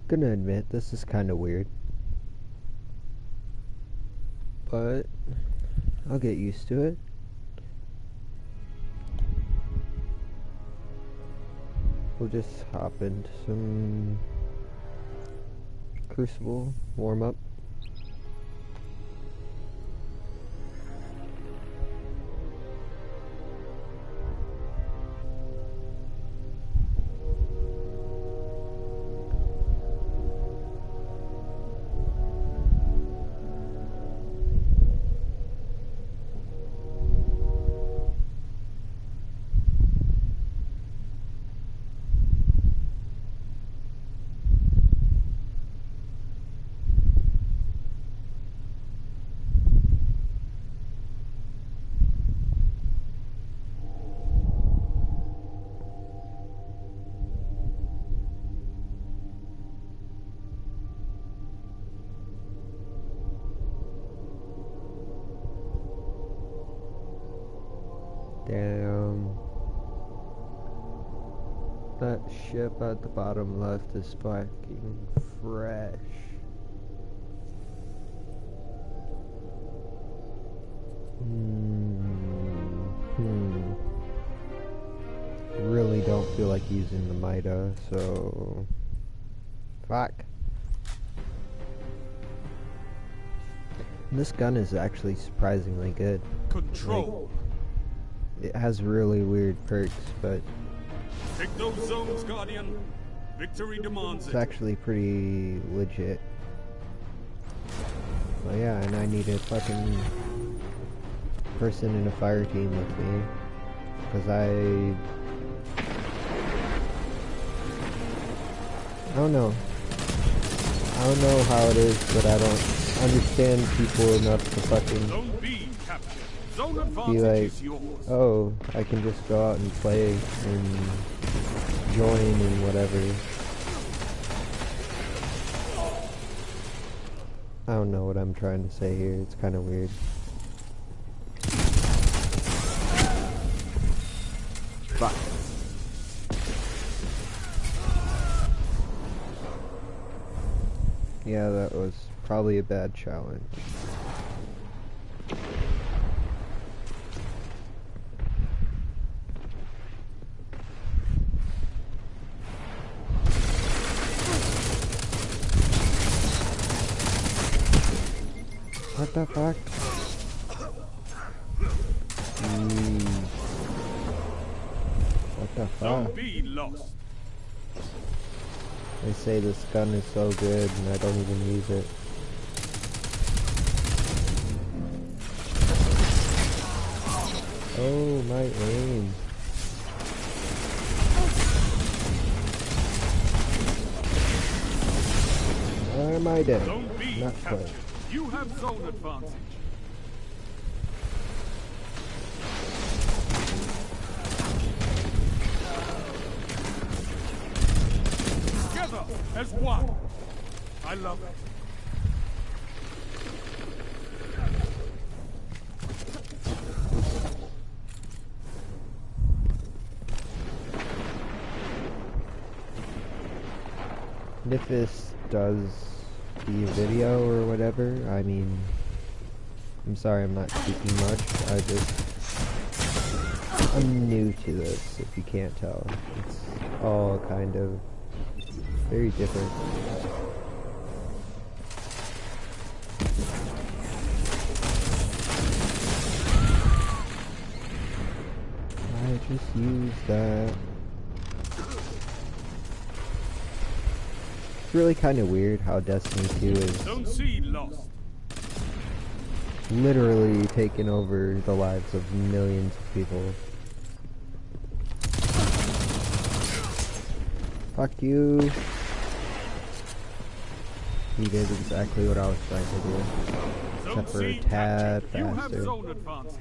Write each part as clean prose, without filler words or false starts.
Gonna admit, this is kind of weird. But I'll get used to it. We'll just hop into some Crucible warm-up. Damn. That ship at the bottom left is fucking fresh. Really don't feel like using the Mida, so... Fuck. This gun is actually surprisingly good. Control. Like, it has really weird perks, but take those zones, Guardian. Victory demands it. It's actually pretty legit. Well, yeah, and I need a fucking person in a fire team with me, because I don't know. I don't know how it is, but I don't understand people enough to fucking Zone B captured. Zone advantage be like, is yours. oh, I can just go out and play and join and whatever. I don't know what I'm trying to say here. It's kind of weird. Fuck. Yeah, that was probably a bad challenge. What the fuck? What the fuck? Zone B lost. They say this gun is so good and I don't even use it. Oh, my aim. Why am I dead? Zone B Not captured. quite. You have zone advantage. Together as one. I love it. And if this does be a video or whatever, I mean, I'm sorry I'm not speaking much. I'm new to this, if you can't tell. It's all kind of very different. I just used that. It's really kind of weird how Destiny 2 is Zone C lost. literally taking over the lives of millions of people. Fuck you. He did exactly what I was trying to do, except for a tad faster. You have zone advantage.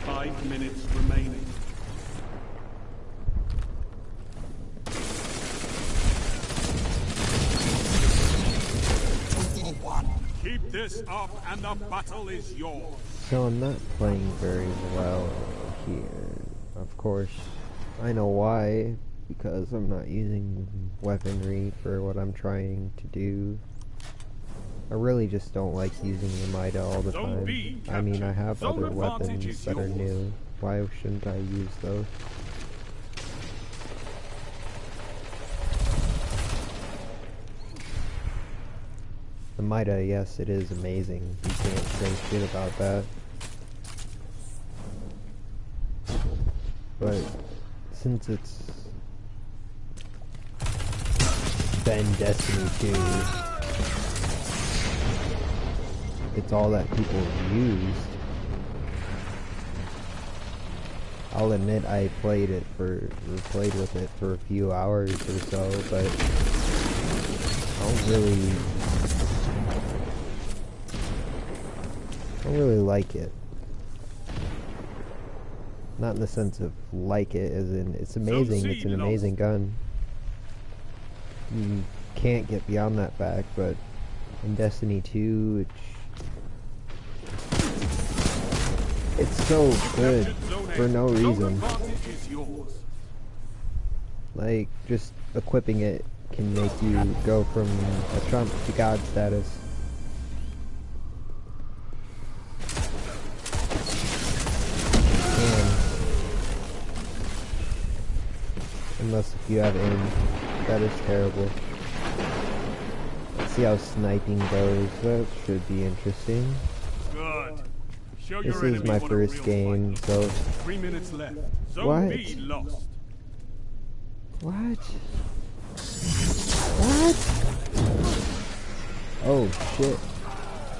Five minutes remaining. Keep this up and the battle is yours. So I'm not playing very well here. course, I know why, because I'm not using weaponry for what I'm trying to do. I really just don't like using the Mida all the time. I mean, I have other weapons that are new. Why shouldn't I use those? The Mida, yes, it is amazing. You can't say shit about that. But since it's been Destiny 2, it's all that people used. I'll admit I played with it for a few hours or so, but I don't really like it. Not in the sense of like it, as in it's amazing, it's an amazing gun. You can't get beyond that fact, but in Destiny 2, it's so good for no reason. Like, just equipping it can make you go from a chump to god status. Unless if you have aim, that is terrible. Let's see how sniping goes. That should be interesting. Good. This is my first game, so 3 minutes left. Zone B lost. What? Oh shit.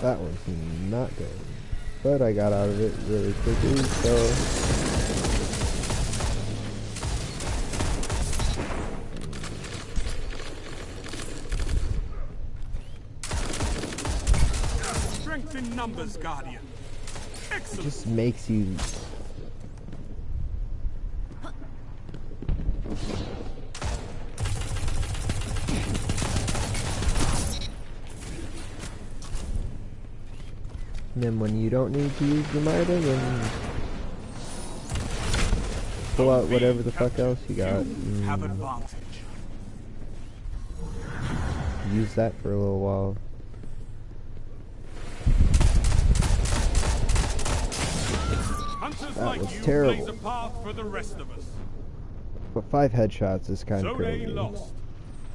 That one's not good. But I got out of it really quickly, so Strength in numbers, Guardian. Excellent. it just makes you and then when you don't need to use the Mida, then pull out whatever the fuck else you got. Have advantage. Use that for a little while. Hunters That like was you terrible. blaze a path for the rest of us. But 5 headshots is kind of Zone A crazy. lost.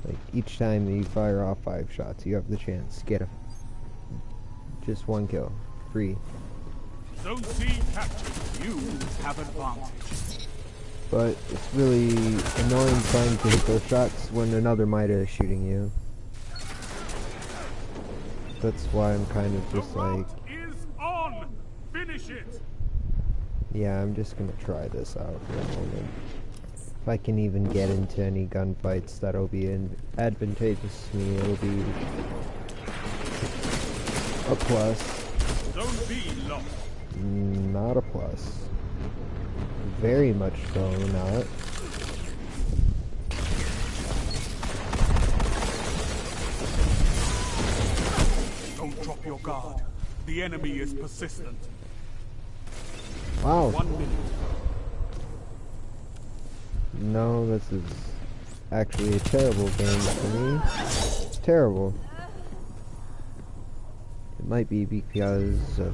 Like, each time that you fire off 5 shots, you have the chance to get just 1 kill. Free. Zone C captured. You have advantage. But it's really annoying trying to hit those shots when another Mida is shooting you. That's why I'm kind of just like, is on. Finish it. yeah, I'm just gonna try this out for a moment. If I can even get into any gunfights, that'll be advantageous to me. It'll be a plus. Zone B lost. Not a plus. Very much so not. Don't drop your guard. The enemy is persistent. Wow. 1 minute. No, this is actually a terrible game for me. It's terrible. It might be because of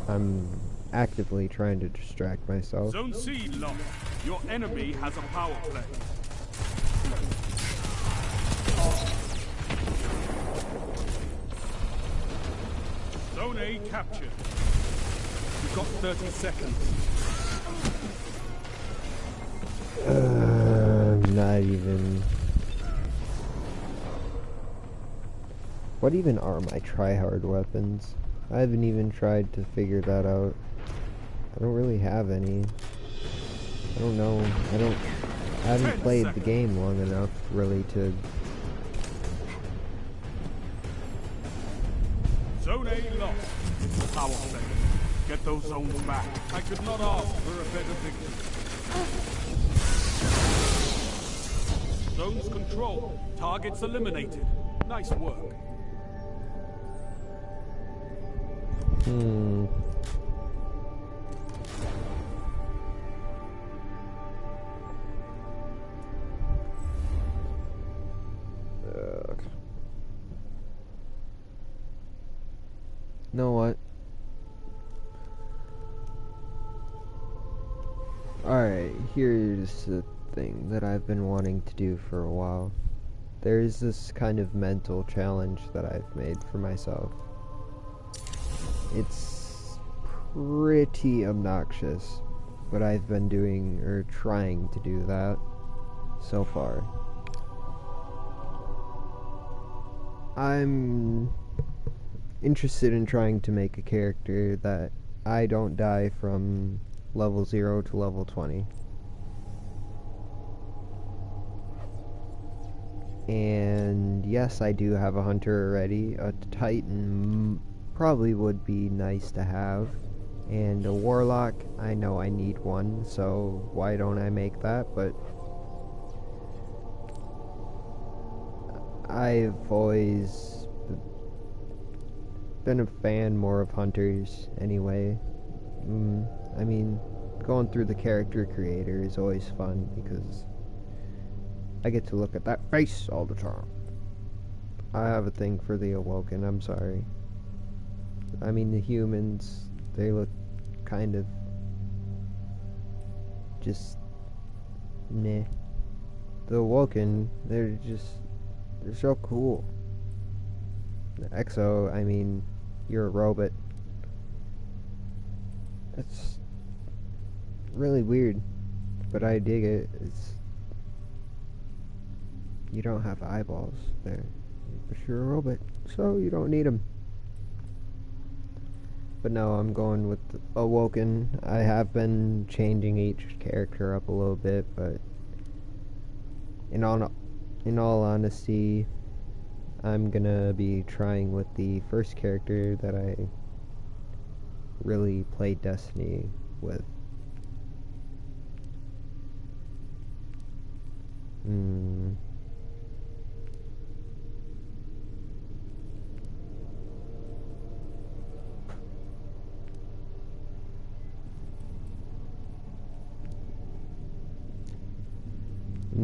I'm actively trying to distract myself. Zone C lost. Your enemy has a power play. Zone A captured. You've got 30 seconds. Not even. What even are my tryhard weapons? I haven't even tried to figure that out. I don't really have any. I don't know. I haven't played the game long enough really to. Zone A lost. Power play. Get those zones back. I could not ask for a better victory. Zones controlled. Targets eliminated. Nice work. know what? Alright, here's the thing that I've been wanting to do for a while. There's this kind of mental challenge that I've made for myself. It's pretty obnoxious, but I've been doing, or trying to do that so far. I'm interested in trying to make a character that I don't die from level 0 to level 20. And yes, I do have a hunter already. A titan probably would be nice to have. And a warlock, I know I need one, so why don't I make that? But I've always been a fan more of hunters anyway. I mean, going through the character creator is always fun because I get to look at that face all the time. I have a thing for the Awoken, I'm sorry. I mean, the humans, they look kind of just meh. The Awoken, they're so cool. The Exo, I mean, you're a robot. It's really weird, but I dig it. You don't have eyeballs there, but you're a robot, so you don't need them. But no, I'm going with Awoken. I have been changing each character up a little bit, but in all honesty, I'm gonna be trying with the first character that I really played Destiny with.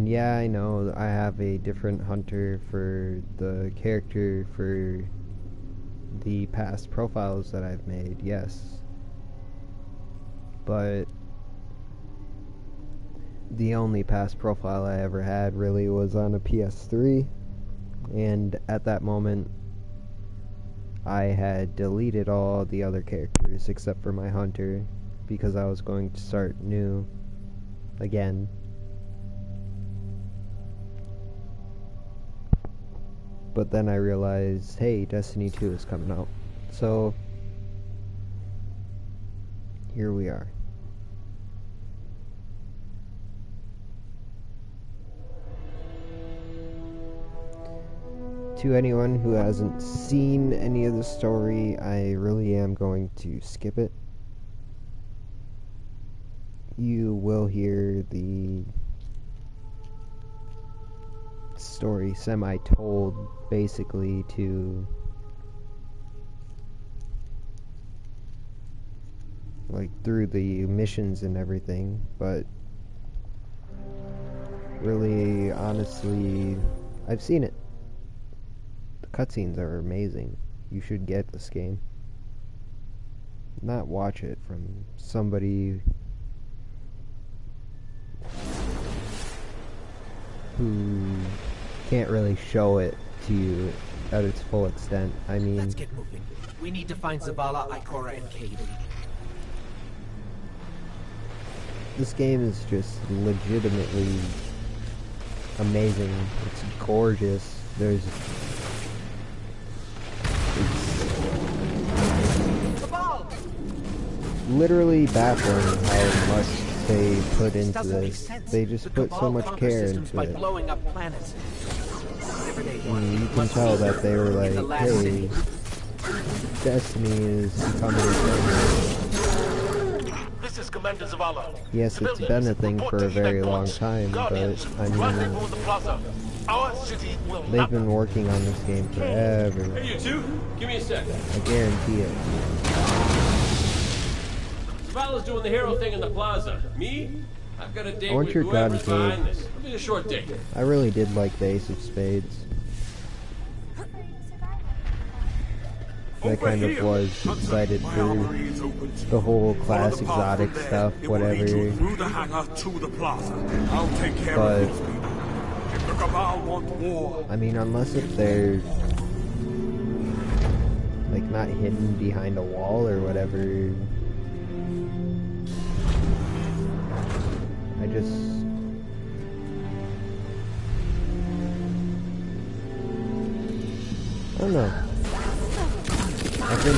Yeah, I know I have a different hunter for the character for the past profiles that I've made, yes. But the only past profile I ever had really was on a PS3, and at that moment I had deleted all the other characters except for my hunter because I was going to start new again. But then I realized, hey, Destiny 2 is coming out. So, here we are. To anyone who hasn't seen any of the story, I really am going to skip it. You will hear the story semi-told basically to like through the missions and everything, but really honestly I've seen it. The cutscenes are amazing. You should get this game, not watch it from somebody who can't really show it to you at its full extent. I mean, let's get moving. We need to find Zavala, Ikora, and Cade. This game is just legitimately amazing. It's gorgeous. It's literally baffling how much they put into this. They just put so much care into it. And you can tell that they were like, hey, Destiny is becoming a thing. This is Commander Zavala. Yes, it's been a thing for a very long time, but I mean, they've been working on this game forever. Hey, you two, give me a sec. I guarantee it. Zavala's doing the hero thing in the plaza. Me? I've got a date with your whoever's gun, kid. behind this. It'll be a short date. I really did like the Ace of Spades. I kind of was excited for the whole class exotic stuff, whatever. Through the hangar to the plaza. I'll take care But of these people. If the Cabal want war, I mean, unless if they're like not hidden behind a wall or whatever, I don't know. I've been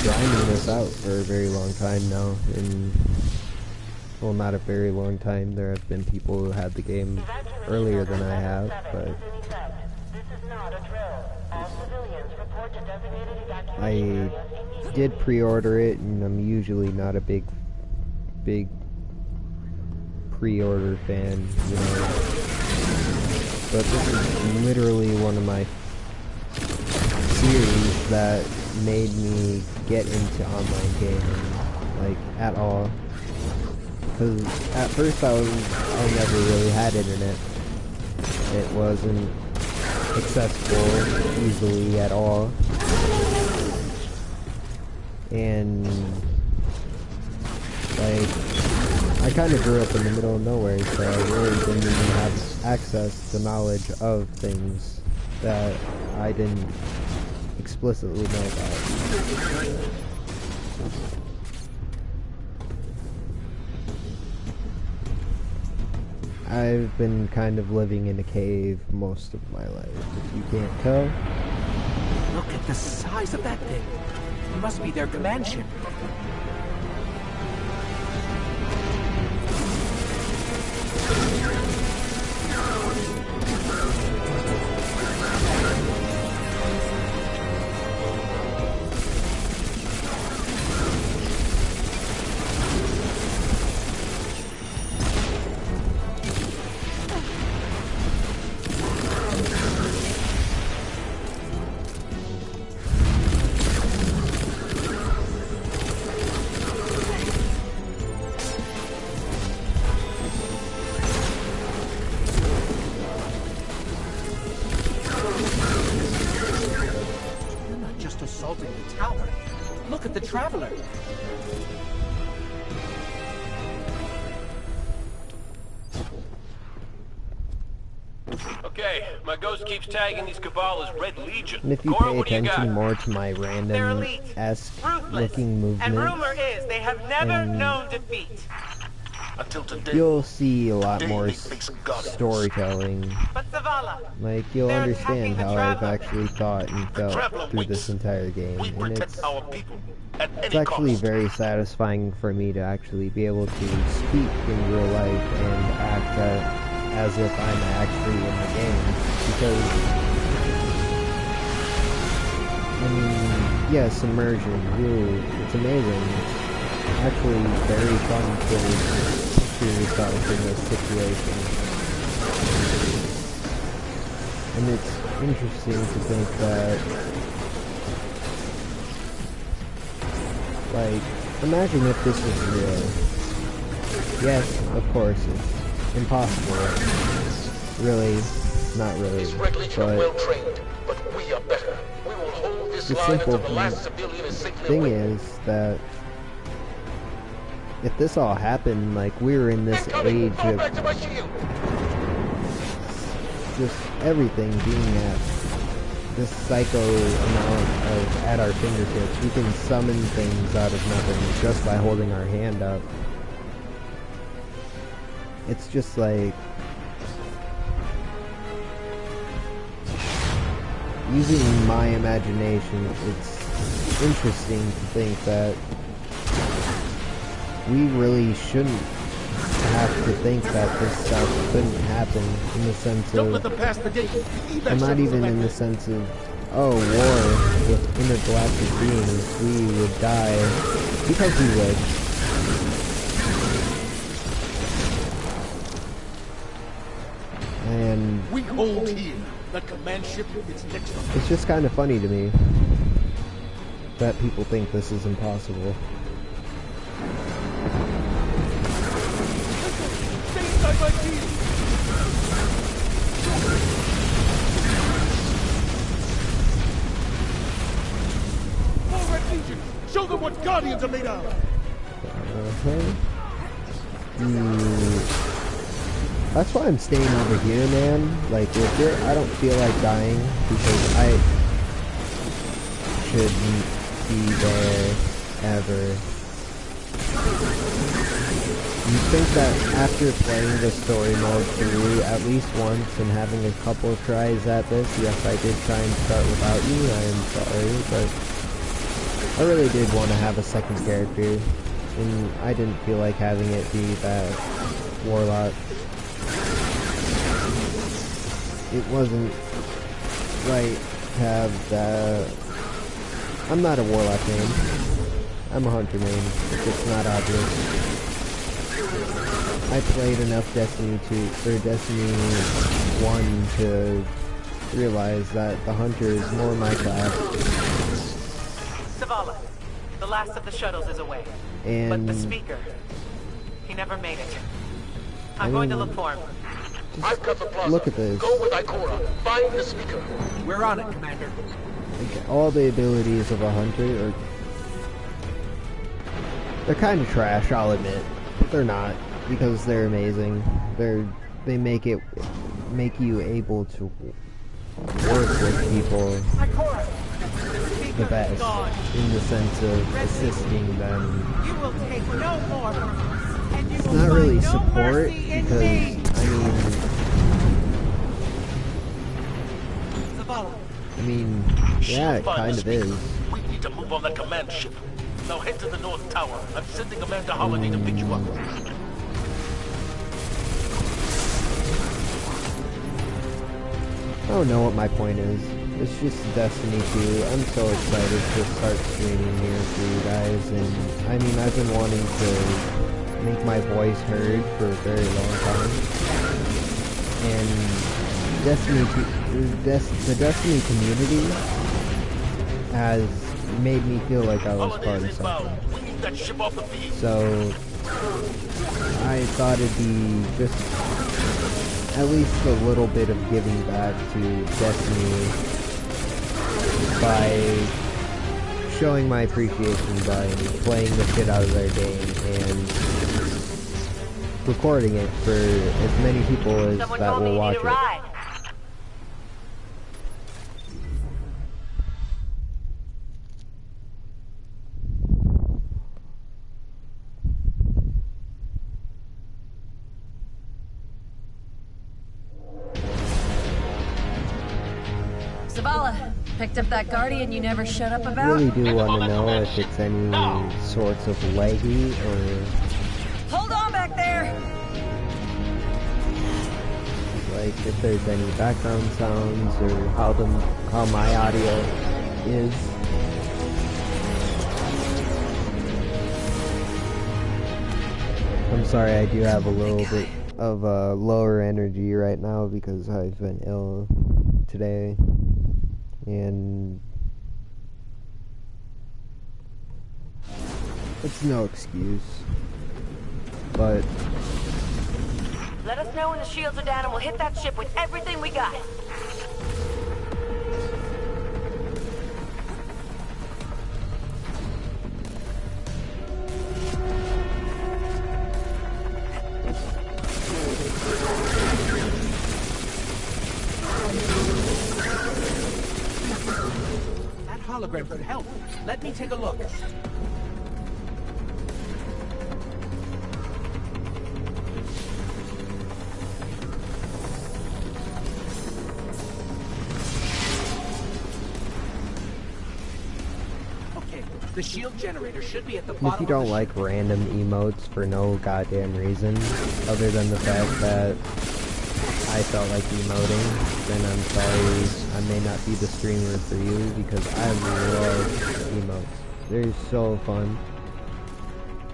grinding this out for a very long time now, and well, not a very long time. There have been people who had the game earlier than I have, but I did pre-order it, and I'm usually not a big pre-order fan, you know. But this is literally one of my series that made me get into online gaming, like, at all. Because at first I never really had internet. It wasn't accessible easily at all. And, like, I kind of grew up in the middle of nowhere, so I really didn't even have access to knowledge of things that I didn't explicitly know about. I've been kind of living in a cave most of my life, if you can't tell. Look at the size of that thing. It must be their command ship. Traveler. Okay, my ghost keeps tagging these Cabal as Red Legion. And if you Cora, pay what do you attention got? more to my random-esque looking movements, and rumor is they have never known defeat. Until today, you'll see a lot more storytelling. But Zavala, Like, you'll they're understand attacking the how I've Traveler. actually thought and felt through this entire game. we And protect our people at any it's actually cost. very satisfying for me to actually be able to speak in real life and act as if I'm actually in the game. Because, I mean, yes, immersion, ooh, it's amazing. It's actually very fun to picture yourself in this situation. And it's interesting to think that, like, imagine if this was real. Yes, of course, it's impossible. Really, not really, These Red Legion are well but trained, but we are better. We will hold this the line simple until the last civilian is safely thing away. is that if this all happened, like, we were in this age Fall back to of my shield. just everything being at this psycho amount of at our fingertips. We can summon things out of nothing just by holding our hand up. It's just like using my imagination, it's interesting to think that we really shouldn't have to think that this stuff couldn't happen, in the sense Don't let of, them pass the gate. and not even in the sense of, oh, war with intergalactic beings, we would die, because we would. And We hold here. The command ship is next up. it's just kind of funny to me that people think this is impossible. Stay inside my shield. Guardians are made of? That's why I'm staying over here, man. Like, I don't feel like dying because I shouldn't be there ever. You'd think that after playing the story mode through at least once and having a couple of tries at this, yes, I did try and start without you, I am sorry, but I really did want to have a second character, and I didn't feel like having it be that warlock. It wasn't right to have that. I'm not a warlock main. I'm a hunter main, if it's not obvious. I played enough Destiny 1 to realize that the hunter is more my class. Zavala, the last of the shuttles is away. And but the speaker, he never made it. I'm going to look for him. I've got the plaza. Look at this. Go with Ikora. Find the speaker. We're on it, Commander. Like, all the abilities of a hunter they're kind of trash, I'll admit, but they're not, because they're amazing. They make you able to work with people the best, in the sense of assisting them. You will take no more. And you It's will not find really no support, mercy in because, me. I mean, yeah, it kind of is. We need to move on that command ship. Now head to the North Tower. I'm sending Amanda Holiday to pick you up. I don't know what my point is. It's just Destiny 2. I'm so excited to start streaming here for you guys, and I mean, I've been wanting to make my voice heard for a very long time. And the Destiny community has made me feel like I was part of something. We need that ship off the field. So I thought it'd be just at least a little bit of giving back to Destiny by showing my appreciation by playing the shit out of their game and recording it for as many people as Someone that told me will you watch need a it. ride. Zavala, picked up that Guardian you never shut up I about? really do want to know if it's any sorts of laggy or Hold on back there! like if there's any background sounds or how my audio is. I'm sorry, I do have a little bit of lower energy right now because I've been ill today, and it's no excuse, but Let us know when the shields are down and we'll hit that ship with everything we got. That hologram could help. Let me take a look. Okay, the shield generator should be at the bottom. if you don't like random emotes for no goddamn reason, other than the fact that I felt like emoting, then I'm sorry, I may not be the streamer for you, because I love emotes. They're so fun.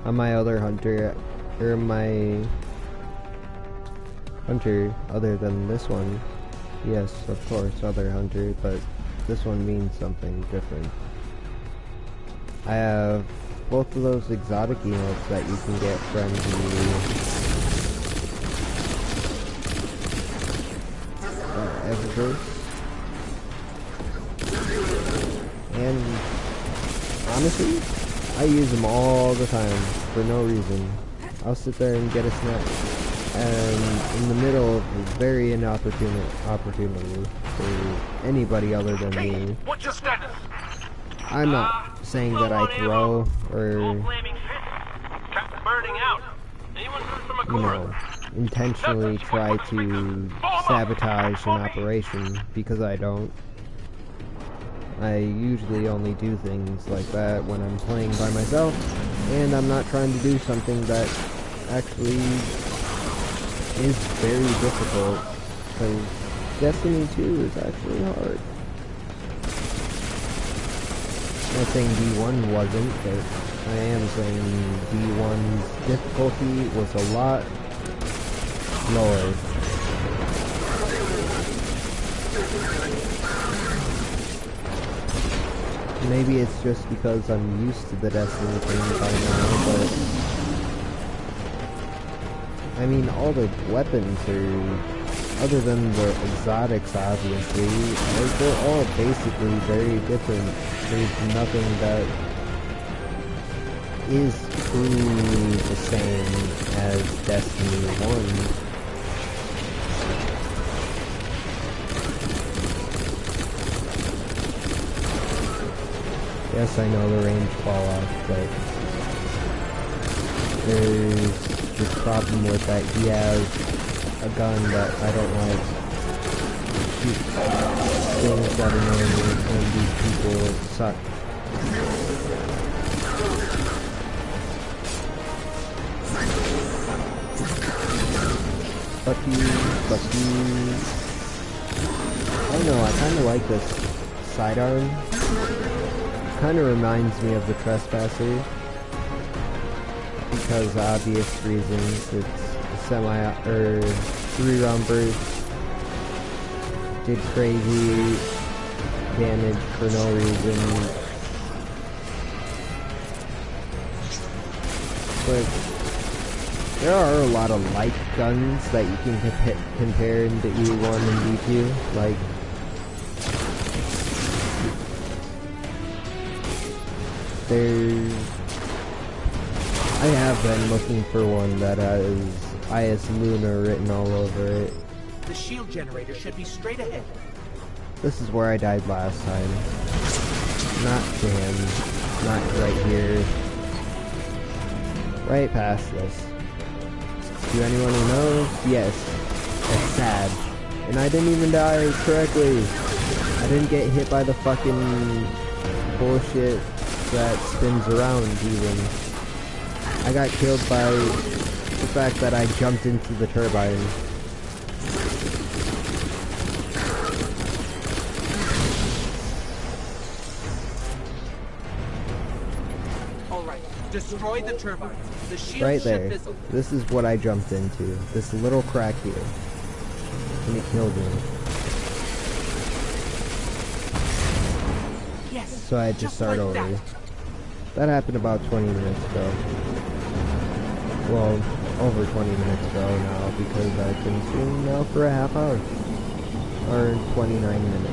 On my other hunter, or my hunter other than this one, yes, of course, other hunter, but this one means something different. I have both of those exotic emotes that you can get from the Eververse. And honestly, I use them all the time for no reason. I'll sit there and get a snack, and in the middle of a very inopportune opportunity for anybody other than me. What's your status? I'm not saying that I throw or, Burning out. Anyone heard from a you know, intentionally try to sabotage an operation, because I don't. I usually only do things like that when I'm playing by myself, and I'm not trying to do something that actually is very difficult, because Destiny 2 is actually hard. I'm not saying D1 wasn't, but I am saying D1's difficulty was a lot lower. Maybe it's just because I'm used to the Destiny thing by now, but I mean, all the weapons are, other than the exotics obviously, they're all basically very different. There's nothing that is truly the same as Destiny 1. Yes, I know the range fall off, but there's this problem with that he has a gun that I don't like. Shoots things that annoy me, and these people suck. Fuck you, fuck you. I don't know, I kinda like this sidearm. Kind of reminds me of the Trespasser, because obvious reasons. It's a 3-round burst, did crazy damage for no reason, but there are a lot of light guns that you can compare into E1 and D2, like I have been looking for one that has IS Luna written all over it. The shield generator should be straight ahead. This is where I died last time. Not to him. Not right here. Right past this. To anyone who knows, yes. That's sad. And I didn't even die correctly. I didn't get hit by the fucking bullshit that spins around even. I got killed by the fact that I jumped into the turbine. Alright, destroy the turbine. The shield Right should there. fizzle. This is what I jumped into. This little crack here. And it killed me. Yes. So I had to start like over. that. That happened about 20 minutes ago. Well, over 20 minutes ago now, because I've been streaming now for a half hour. Or 29 minutes.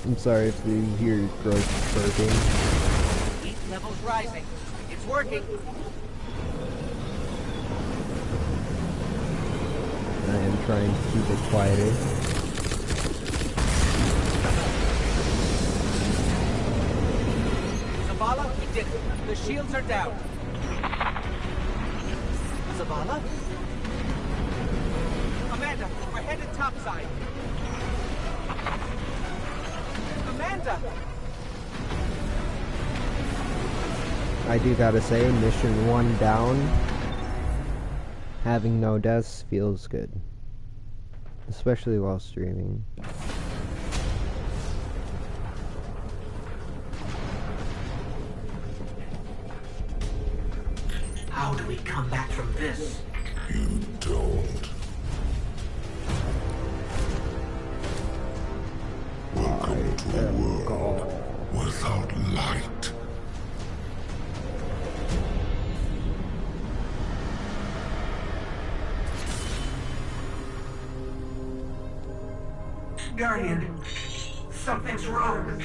I'm sorry if you hear gross burping. Heat levels rising. It's working. I am trying to keep it quieter. Zavala, we did it. The shields are down. Zavala? Amanda, we're headed topside. Amanda! I do gotta say, mission 1 down. Having no deaths feels good. Especially while streaming. How do we come back from this? You don't. Welcome to a world without light. Guardian, Something's wrong.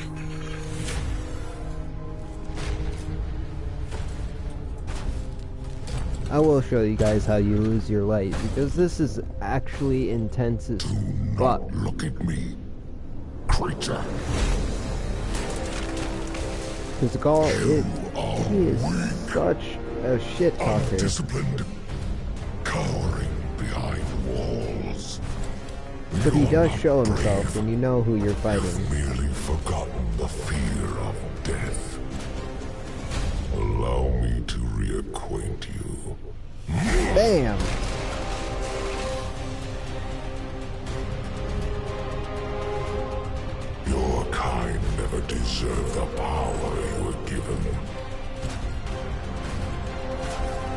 I will show you guys how you lose your light, because this is actually intense as fuck. Look at me, creature. Because Gaul, he is such a shit talker. Undisciplined, cowering behind walls. But he You're does not show himself, brave. and you know who you're fighting. You've merely forgotten the fear of death. Allow me to reacquaint you. Bam! Your kind never deserved the power you were given.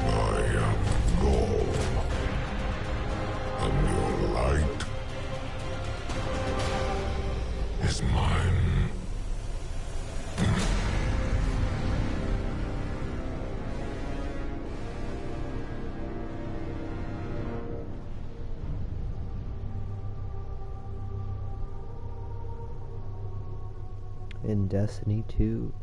I am Gaul, and your light is mine. In Destiny 2.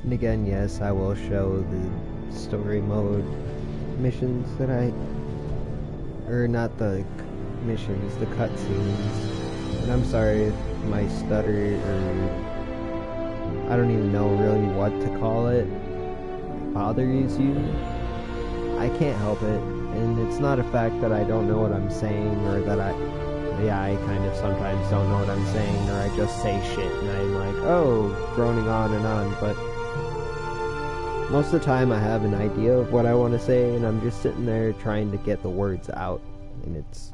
And again, yes, I will show the story mode missions that or not the missions, the cutscenes. And I'm sorry if my stutter, or I don't even know really what to call it, bothers you. I can't help it, and it's not a fact that I don't know what I'm saying, or that I kind of sometimes don't know what I'm saying, or I just say shit and I'm like, oh, droning on and on, but most of the time I have an idea of what I want to say, and I'm just sitting there trying to get the words out, and it's...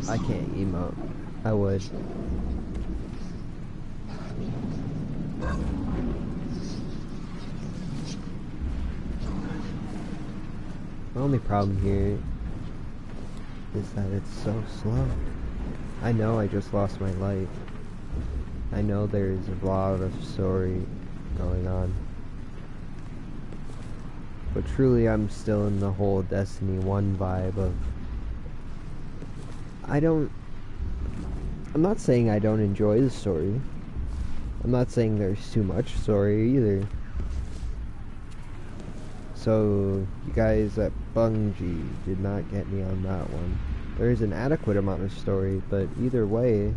I can't emote. I would. The only problem here is that it's so slow. I know I just lost my life. I know there's a lot of story going on. But truly I'm still in the whole Destiny 1 vibe of... I'm not saying I don't enjoy the story. I'm not saying there's too much story either. So, you guys at Bungie did not get me on that one. There's an adequate amount of story, but either way,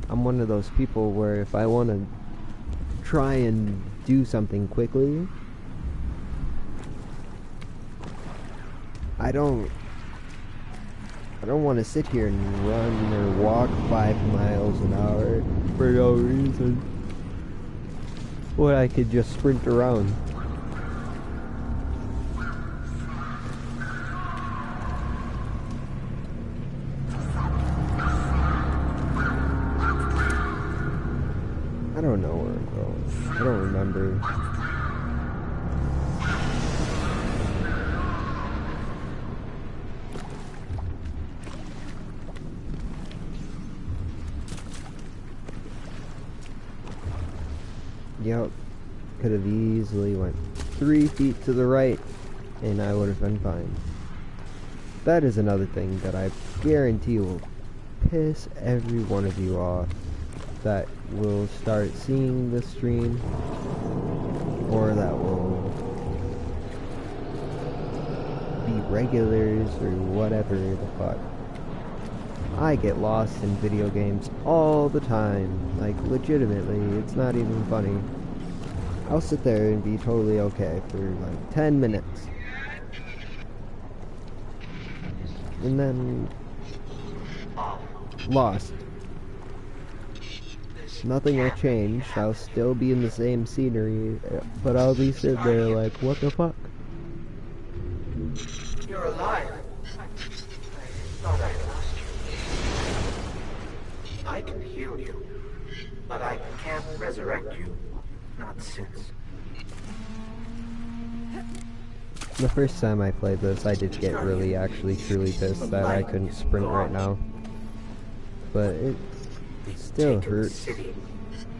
I'm one of those people where if I want to try and do something quickly, I don't want to sit here and run or walk 5 miles an hour for no reason when I could just sprint around. I don't know where I'm going. I don't remember. Yep, could have easily went 3 feet to the right and I would have been fine. That is another thing that I guarantee will piss every one of you off that will start seeing the stream, or that will be regulars, or whatever the fuck. I get lost in video games all the time, like legitimately, it's not even funny. I'll sit there and be totally okay for like 10 minutes. And then lost. Nothing will change, I'll still be in the same scenery, but I'll be sitting there like, what the fuck? You're alive. I thought I lost you. I can heal you, but I can't resurrect you. Not since. The first time I played this, I did get really, actually, truly pissed that I couldn't sprint right now. But it still hurts.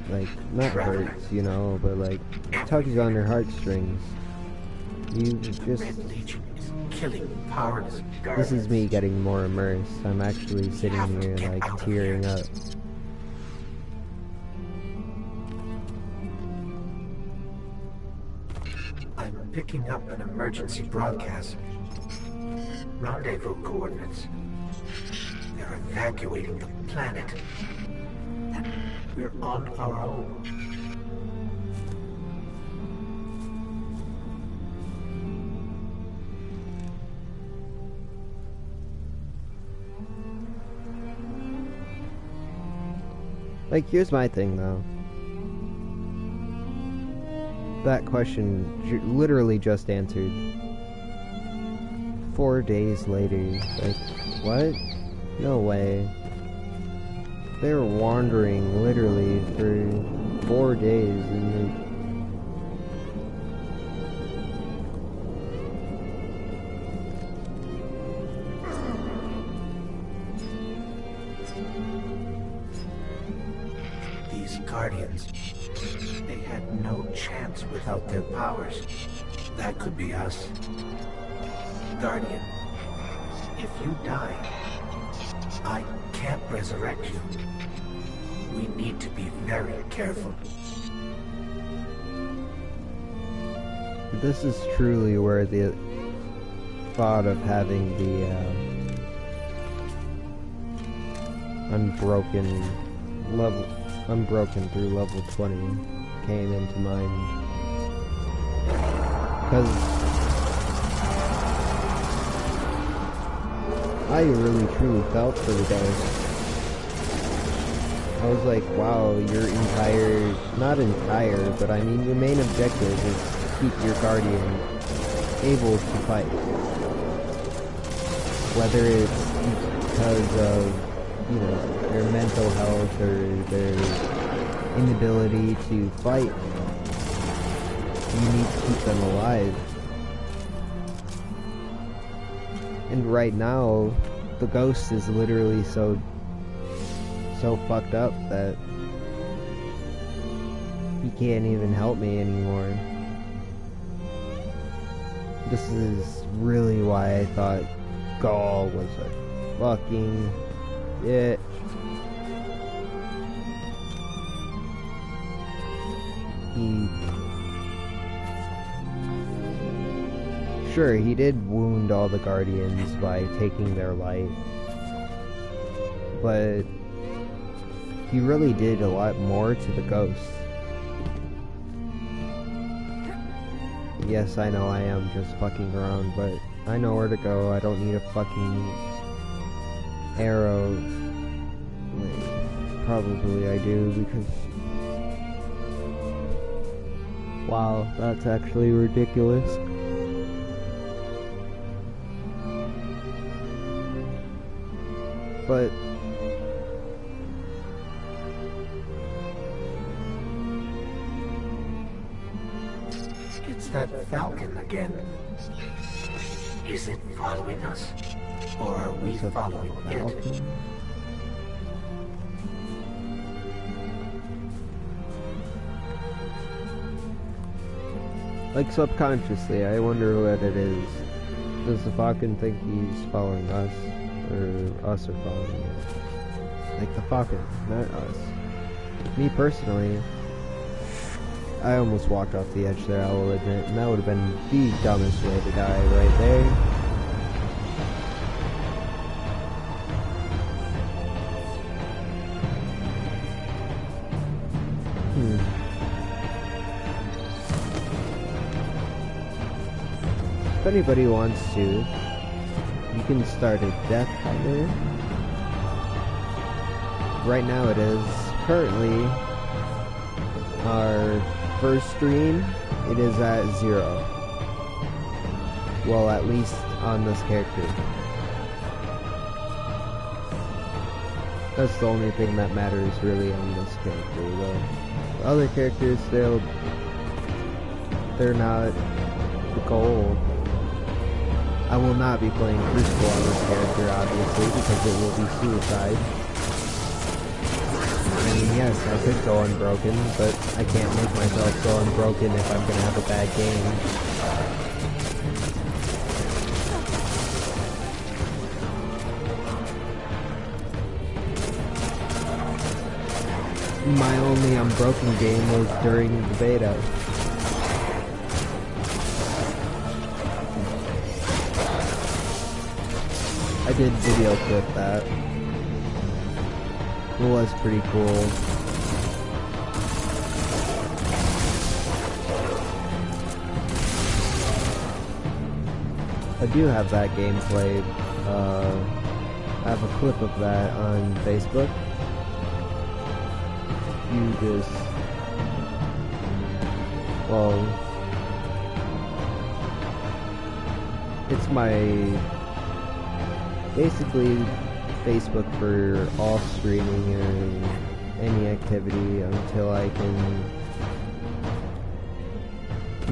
Like, not hurts, you know, but like, tugs on your heartstrings. You just... This is me getting more immersed. I'm actually sitting here, like, tearing up. I'm picking up an emergency broadcast. Rendezvous coordinates. They're evacuating the planet. We're on our own. Like, here's my thing, though. That question literally just answered. 4 days later. Like, what? No way. They were wandering, literally, for 4 days, and These Guardians, they had no chance without their powers. That could be us. Guardian, if you die, I can't resurrect you. We need to be very careful. this is truly where the thought of having the unbroken through level 20 came into mind. Because I really truly felt for the guys. I was like, wow, not entire, but I mean your main objective is to keep your Guardian able to fight. Whether it's because of, you know, their mental health or their inability to fight, you need to keep them alive. And right now, the ghost is literally so fucked up that he can't even help me anymore. This is really why I thought Gaul was a fucking bitch. Sure, he did wound all the Guardians by taking their light, but he really did a lot more to the ghosts. Yes, I know I am just fucking around, but I know where to go. I don't need a fucking arrow. Wait, probably I do, because... Wow, that's actually ridiculous. But... It's that Falcon again. Is it following us? Or are we following it? Like, subconsciously, I wonder what it is. Does the Falcon think he's following us? Or us are following him? Like the Falcon, not us. Me personally, I almost walked off the edge there, I will admit, and that would have been the dumbest way to die right there. If anybody wants to, you can start a death timer. Right now it is currently our first stream. It is at 0. Well, at least on this character. That's the only thing that matters really on this character, though. The other characters, they're not the goal. I will not be playing Crucible on this character, obviously, because it will be suicide. I mean, yes, I could go unbroken, but I can't make myself go unbroken if I'm gonna have a bad game. My only unbroken game was during the beta. I did video clip that. It was pretty cool. I do have that gameplay. I have a clip of that on Facebook. You just, well, it's my, basically Facebook for all streaming or any activity until I can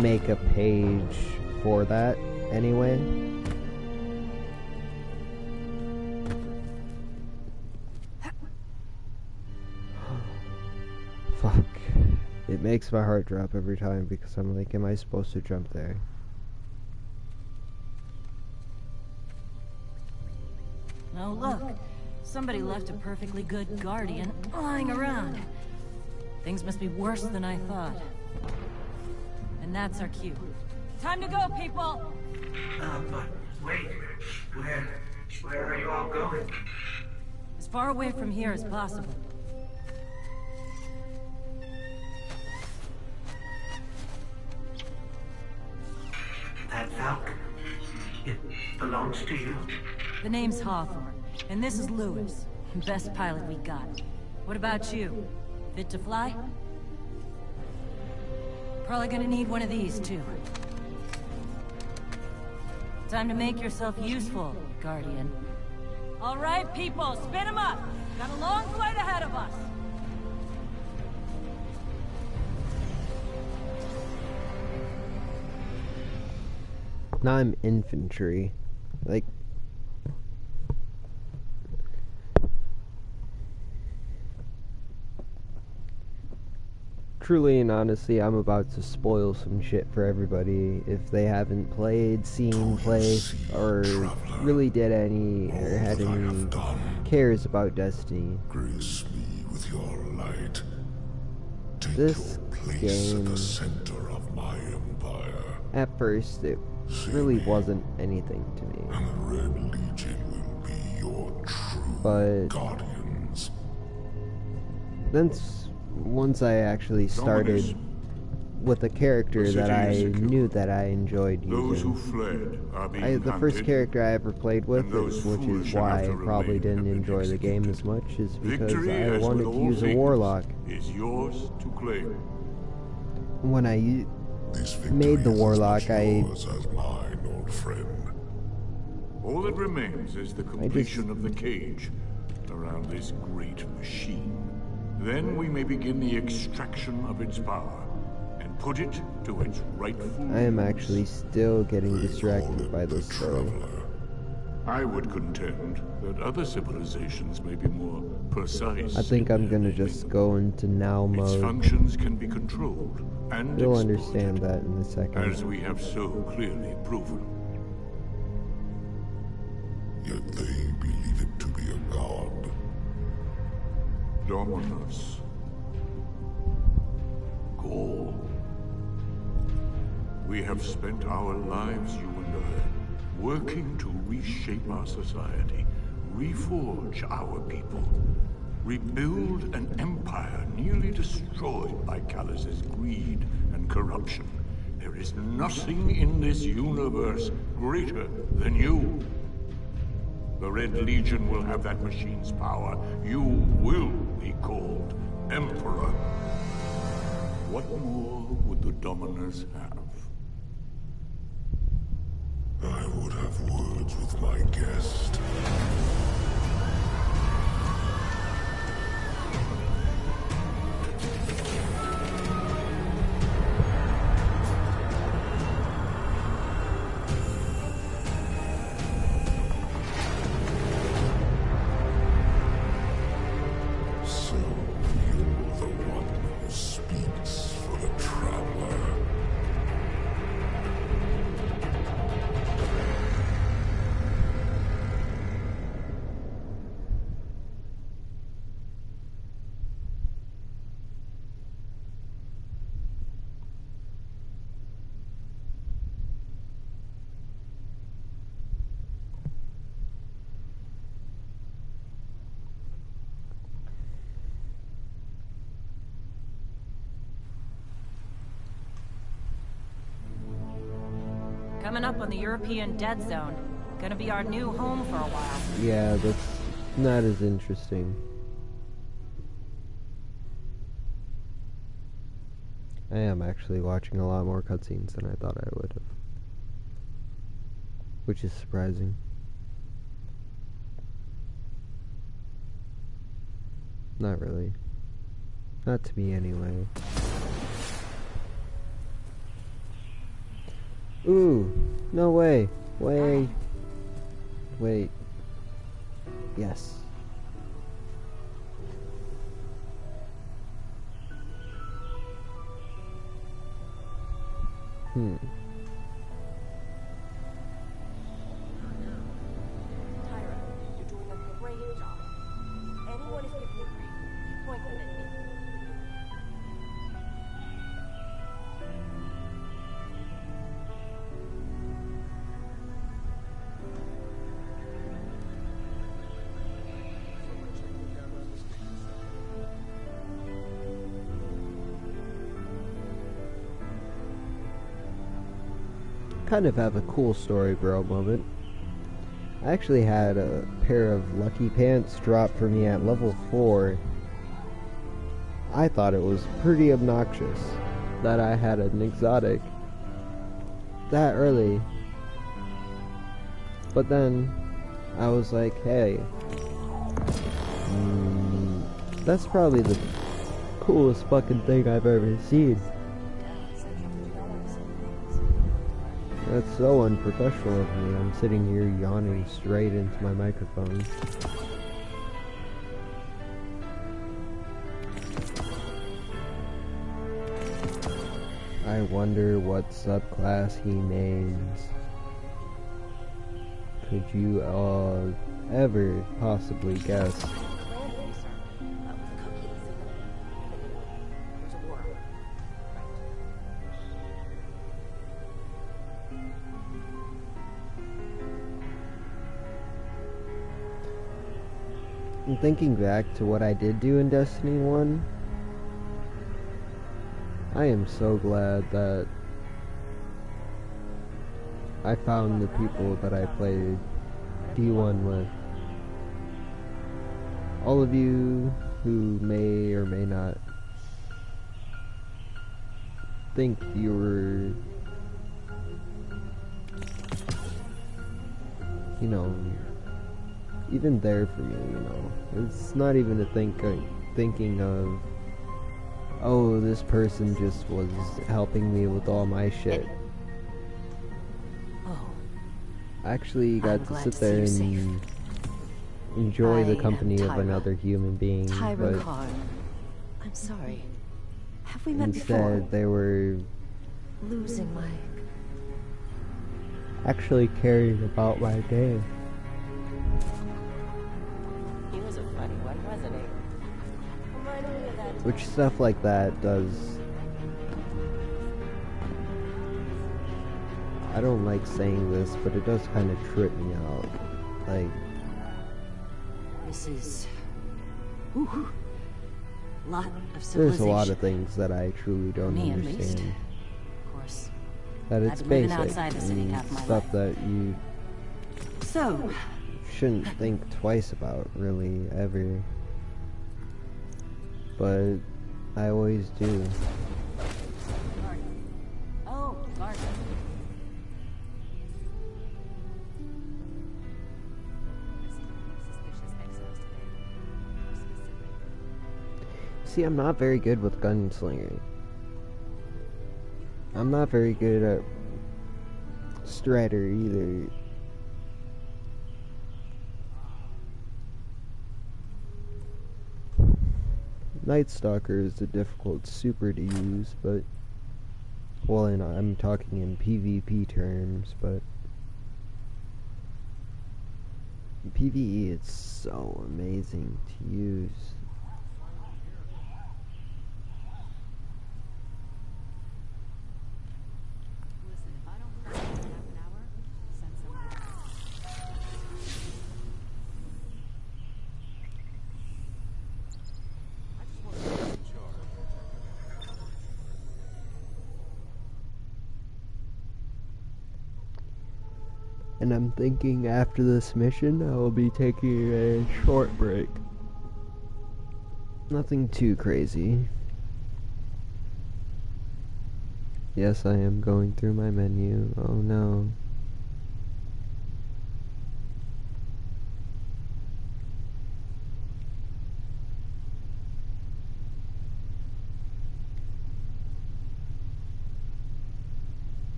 make a page for that anyway. Fuck. It makes my heart drop every time because I'm like, am I supposed to jump there? Oh, look. Somebody left a perfectly good guardian lying around. Things must be worse than I thought. And that's our cue. Time to go, people! But wait. Where are you all going? As far away from here as possible. That Falcon, it belongs to you? The name's Hawthorne, and this is Lewis. Best pilot we got. What about you? Fit to fly? Probably gonna need one of these, too. Time to make yourself useful, Guardian. All right, people, spin them up! Got a long flight ahead of us! Now I'm infantry. Like, truly and honestly, I'm about to spoil some shit for everybody if they haven't played, seen play, or really did any, or had any cares about Destiny. Grace me with your light. Take This your place game, at the center of my empire. at first, it really wasn't anything to me. And the Red Legion will be your true But guardians. then once I actually started with a character that I knew that I enjoyed Those who using. fled are being The first hunted. character I ever played with, which is why I probably didn't enjoy the game as much, is because Victory, I as wanted with to all use a things, warlock. is yours to claim. When I This made the victory is warlock, as much yours as mine, old friend. All that remains is the completion of the cage around this great machine. Then we may begin the extraction of its power and put it to its rightful I am use. actually still getting They distracted call by it the this story. Traveler. I would contend that other civilizations may be more precise. I think I'm in their gonna naming. just go into now Its mode. functions can be controlled and You'll exploited, understand that in a second. as we have so clearly proven. Yet they believe it to be a god. Dominus, gall. We have spent our lives, you and I, working to reshape our society, reforge our people, rebuild an empire nearly destroyed by Callus's greed and corruption. There is nothing in this universe greater than you. The Red Legion will have that machine's power. You will be called Emperor. What more would the Dominers have? I would have words with my guest. So, you're the one who speaks for the Traveler. Coming up on the European Dead Zone. Gonna be our new home for a while. Yeah, that's not as interesting. I am actually watching a lot more cutscenes than I thought I would have. Which is surprising. Not really. Not to me anyway. Ooh, no way. Wait. Yes. Tyra, you're doing a great job. Anyone is giving you grief, point them at me. Kind of have a cool story bro moment. I actually had a pair of lucky pants drop for me at level 4. I thought it was pretty obnoxious that I had an exotic that early. But then I was like, hey, that's probably the coolest fucking thing I've ever seen. That's so unprofessional of me. I'm sitting here yawning straight into my microphone. I wonder what subclass he names. Could you all ever possibly guess? And thinking back to what I did do in Destiny 1, I am so glad that I found the people that I played D1 with. All of you who may or may not think you were, you know, even there for me, you know. It's not even a thinking of, oh, this person just was helping me with all my shit. Oh, I actually got I'm to glad sit to there see you and enjoy the I company am of Tyra. another human being, Tyra but Karn. I'm sorry. Have we met instead before? they were Losing my... actually caring about my day. He was a funny one, wasn't he? Reminded me of that Which stuff like that does I don't like saying this, but it does kind of trip me out. Like, This is... Ooh. Lot of civilization. there's a lot of things that I truly don't Me, understand. at least. Of course. That it's I've been living basic outside the city and half my stuff life. that you So, shouldn't think twice about, really, ever. But I always do. garden. Oh, garden. See, I'm not very good with gunslinging. I'm not very good at Strider either. Night Stalker is a difficult super to use, but... Well, and I'm talking in PvP terms, but... in PvE, it's so amazing to use. And I'm thinking after this mission, I will be taking a short break. Nothing too crazy. Yes, I am going through my menu. Oh no.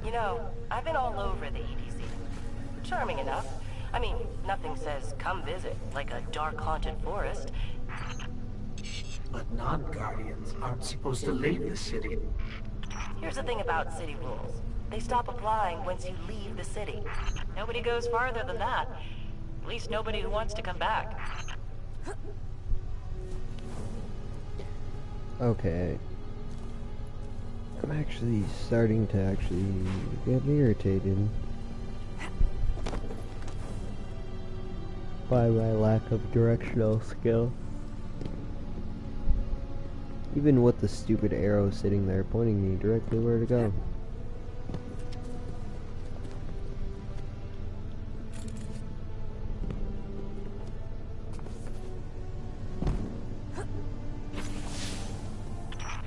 You know, I've been all over the EDZ. Charming enough. I mean, nothing says come visit like a dark haunted forest. But non-Guardians aren't supposed to leave the city. Here's the thing about city rules. They stop applying once you leave the city. Nobody goes farther than that. At least nobody who wants to come back. Okay. I'm actually starting to get irritated by my lack of directional skill. Even with the stupid arrow sitting there pointing me directly where to go.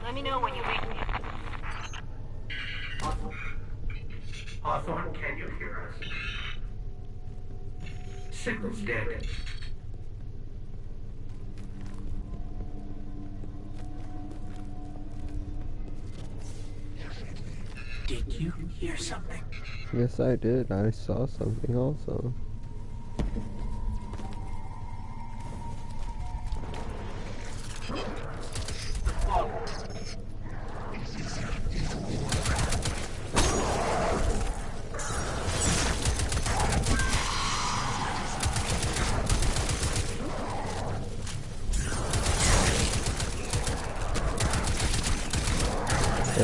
Let me know when you reach me. Hawthorne, can you hear us? Signal's dead. Did you hear something? Yes, I did. I saw something also.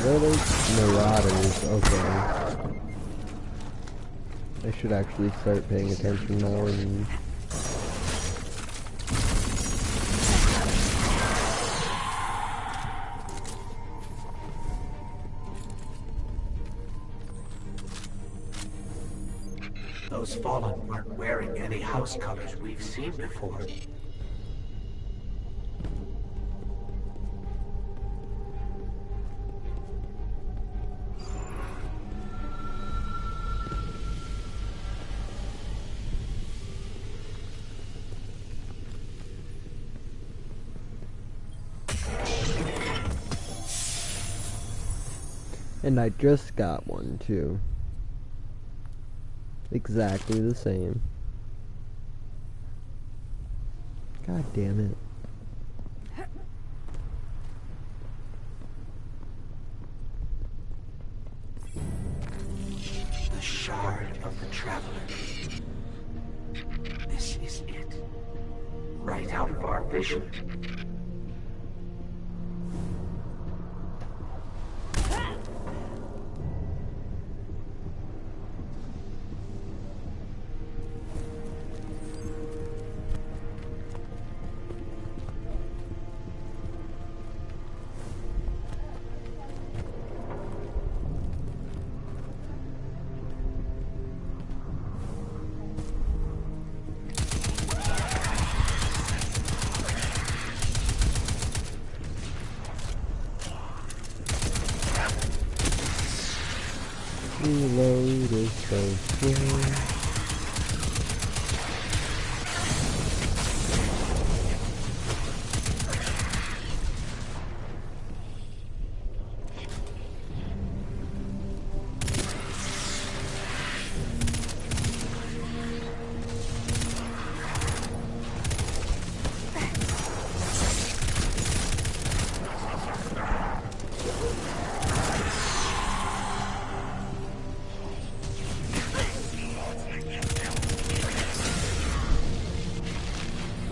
What are those marauders? Okay. I should actually start paying attention more and... Those fallen weren't wearing any house colors we've seen before. And I just got one too. Exactly the same. God damn it. The shard of the Traveler. This is it. Right out of our vision. Reload is so slow.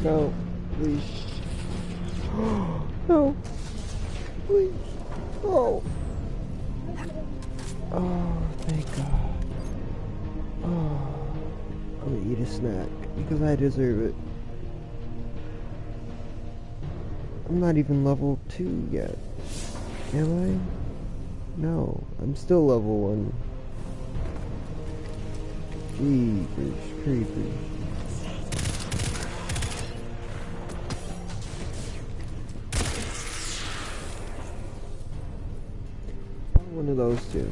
No, please. No, please. Oh. Oh, thank God. Oh, I'm gonna eat a snack because I deserve it. I'm not even level 2 yet. Am I? No, I'm still level 1. Jeepers creepers. One of those two.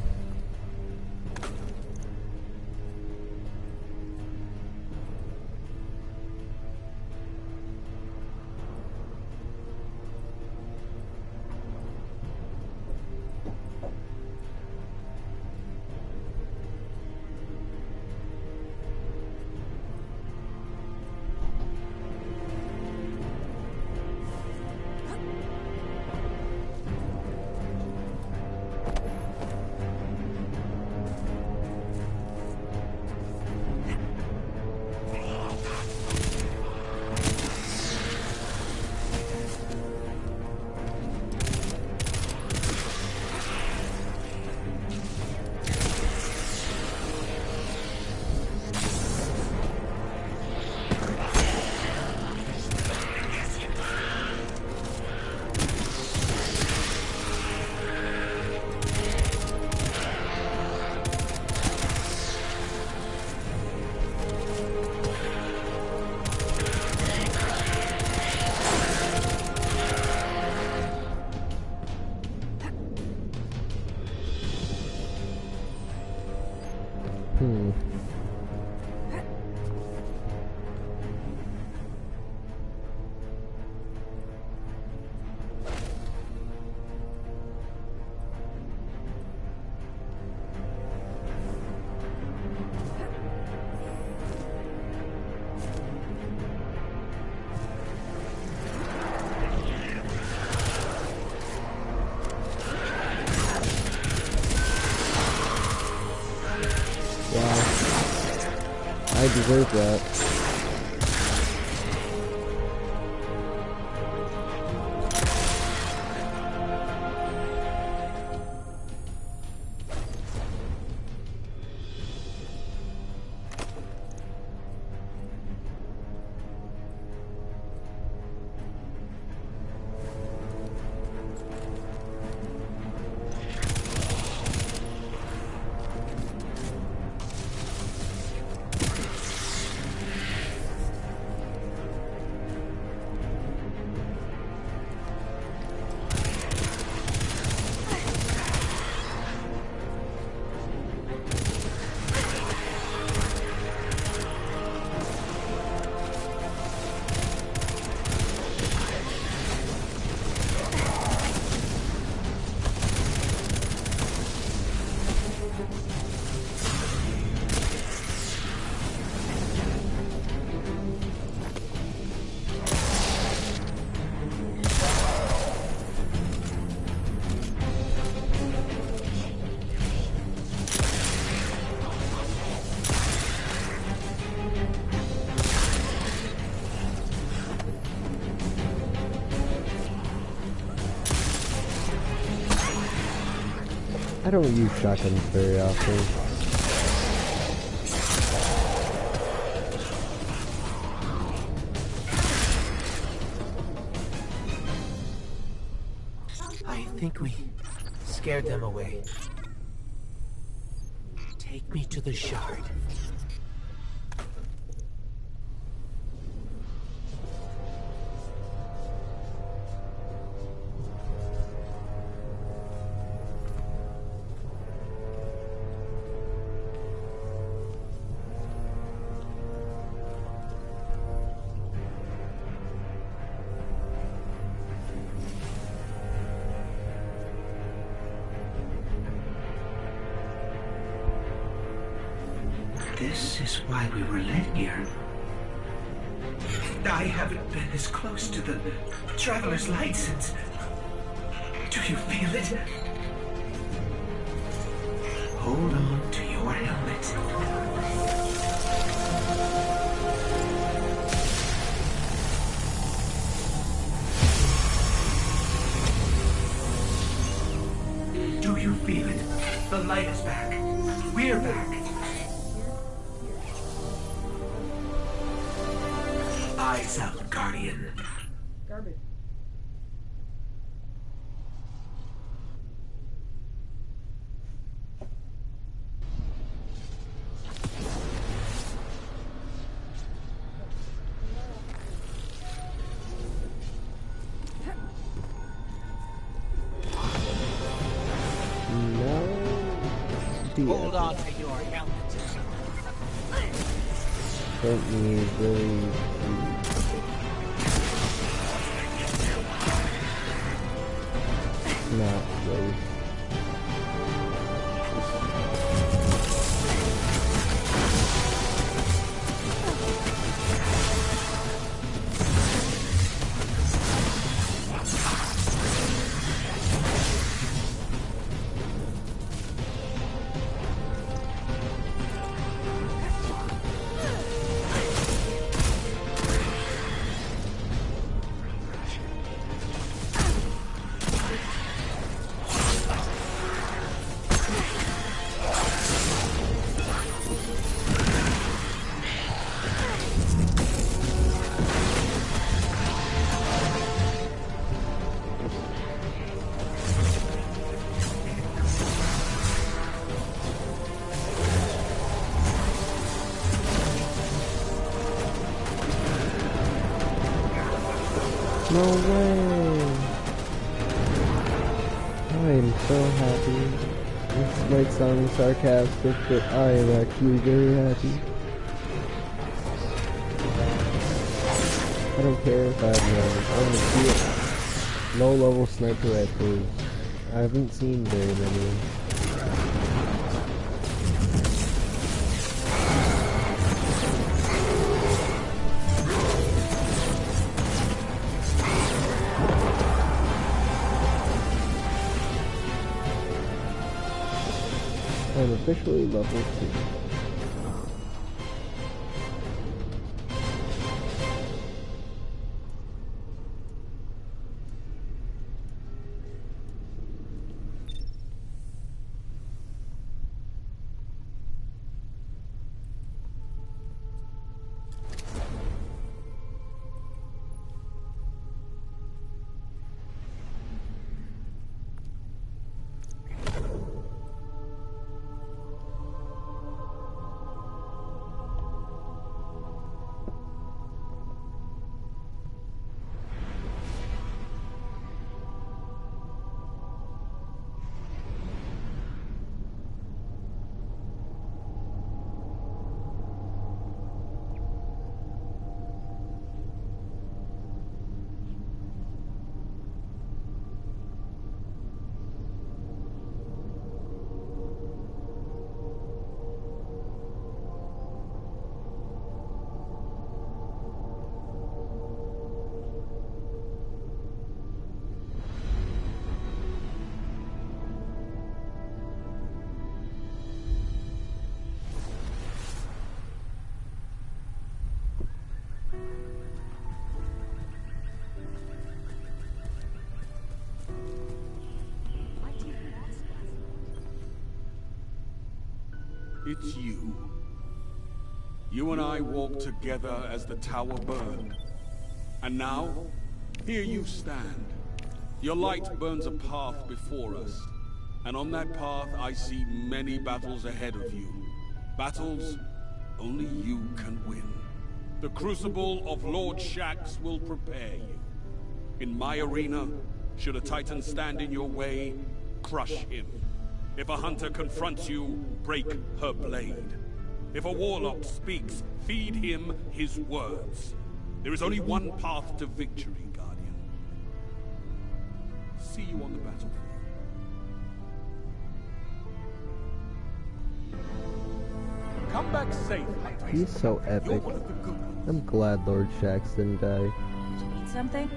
I deserve that. I don't use shotguns very often. I think we scared them away. Take me to the shard. This is why we were led here. I haven't been as close to the Traveler's Light since... Do you feel it? Hold on to your helmet. Do you feel it? The light is back. We're back. Eyes out, Guardian. Garbage. Hold on to your helmet. Don't need really. Not really. No way! I am so happy. This might sound sarcastic, but I am actually very happy. I don't care if I have low level sniper rifles. I haven't seen very many. I'm officially level 2. it's you. You and I walked together as the tower burned. And now, here you stand. Your light burns a path before us. And on that path, I see many battles ahead of you. Battles only you can win. The crucible of Lord Shaxx will prepare you. In my arena, should a Titan stand in your way, crush him. If a hunter confronts you, break her blade. If a warlock speaks, feed him his words. There is only one path to victory, Guardian. See you on the battlefield. Come back safe. He's so epic. I'm glad Lord Shaxx didn't die. You need something?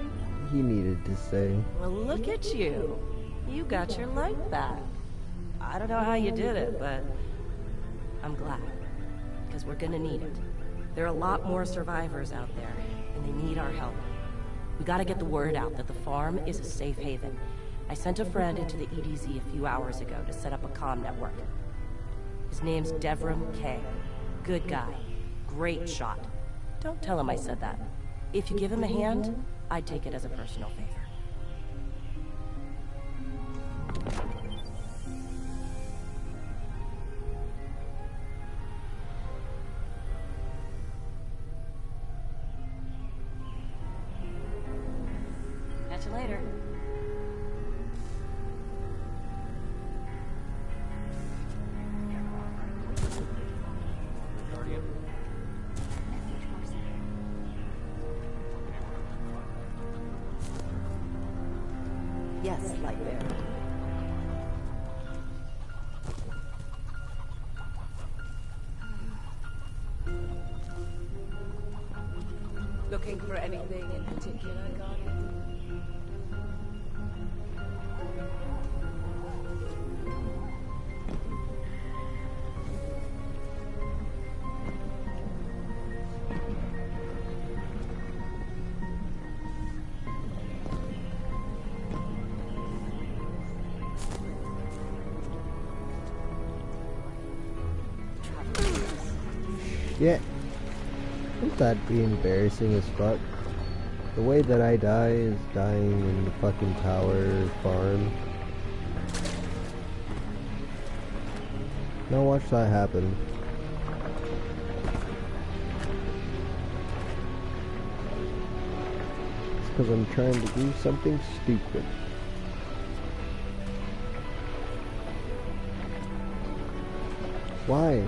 He needed to stay. Well, look at you. You got your light back. I don't know how you did it, but I'm glad. Because we're gonna need it. There are a lot more survivors out there, and they need our help. We gotta get the word out that the farm is a safe haven. I sent a friend into the EDZ a few hours ago to set up a comm network. His name's Devrim K. Good guy. Great shot. Don't tell him I said that. If you give him a hand, I'd take it as a personal favor. Catch you later. Yes, Lightbearer. Looking for anything in particular, Guardian? Yeah. Wouldn't that be embarrassing as fuck? The way that I die is dying in the fucking tower farm. Now watch that happen. It's because I'm trying to do something stupid. Why?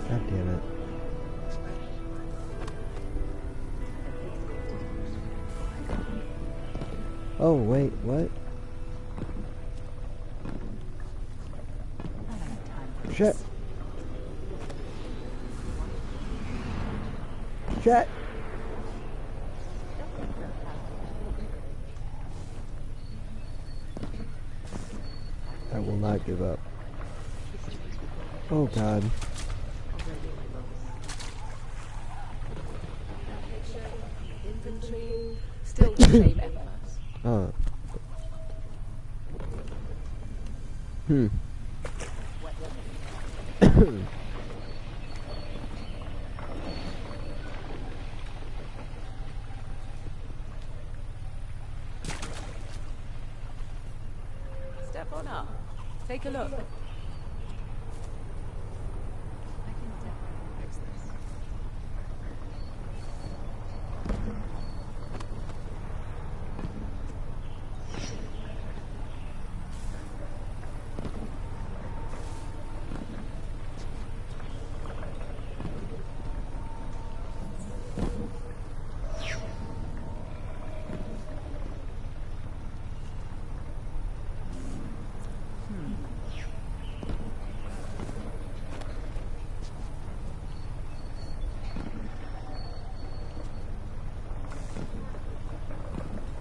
God damn it. Oh, wait, what? Shit. Shit. I will not give up. Oh God. Infantry, still the same efforts. Oh. Step on up. Take a look. I can definitely fix this.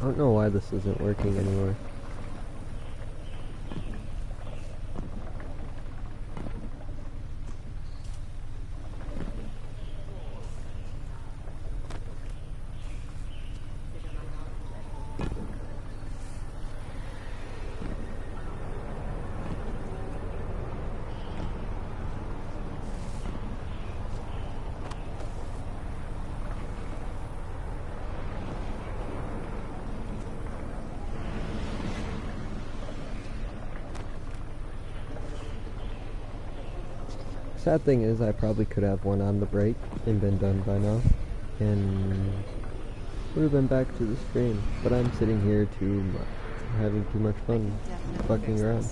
don't know why this isn't working anymore. Sad thing is, I probably could have one on the break and been done by now, and would have been back to the stream. But I'm sitting here having too much fun fucking around.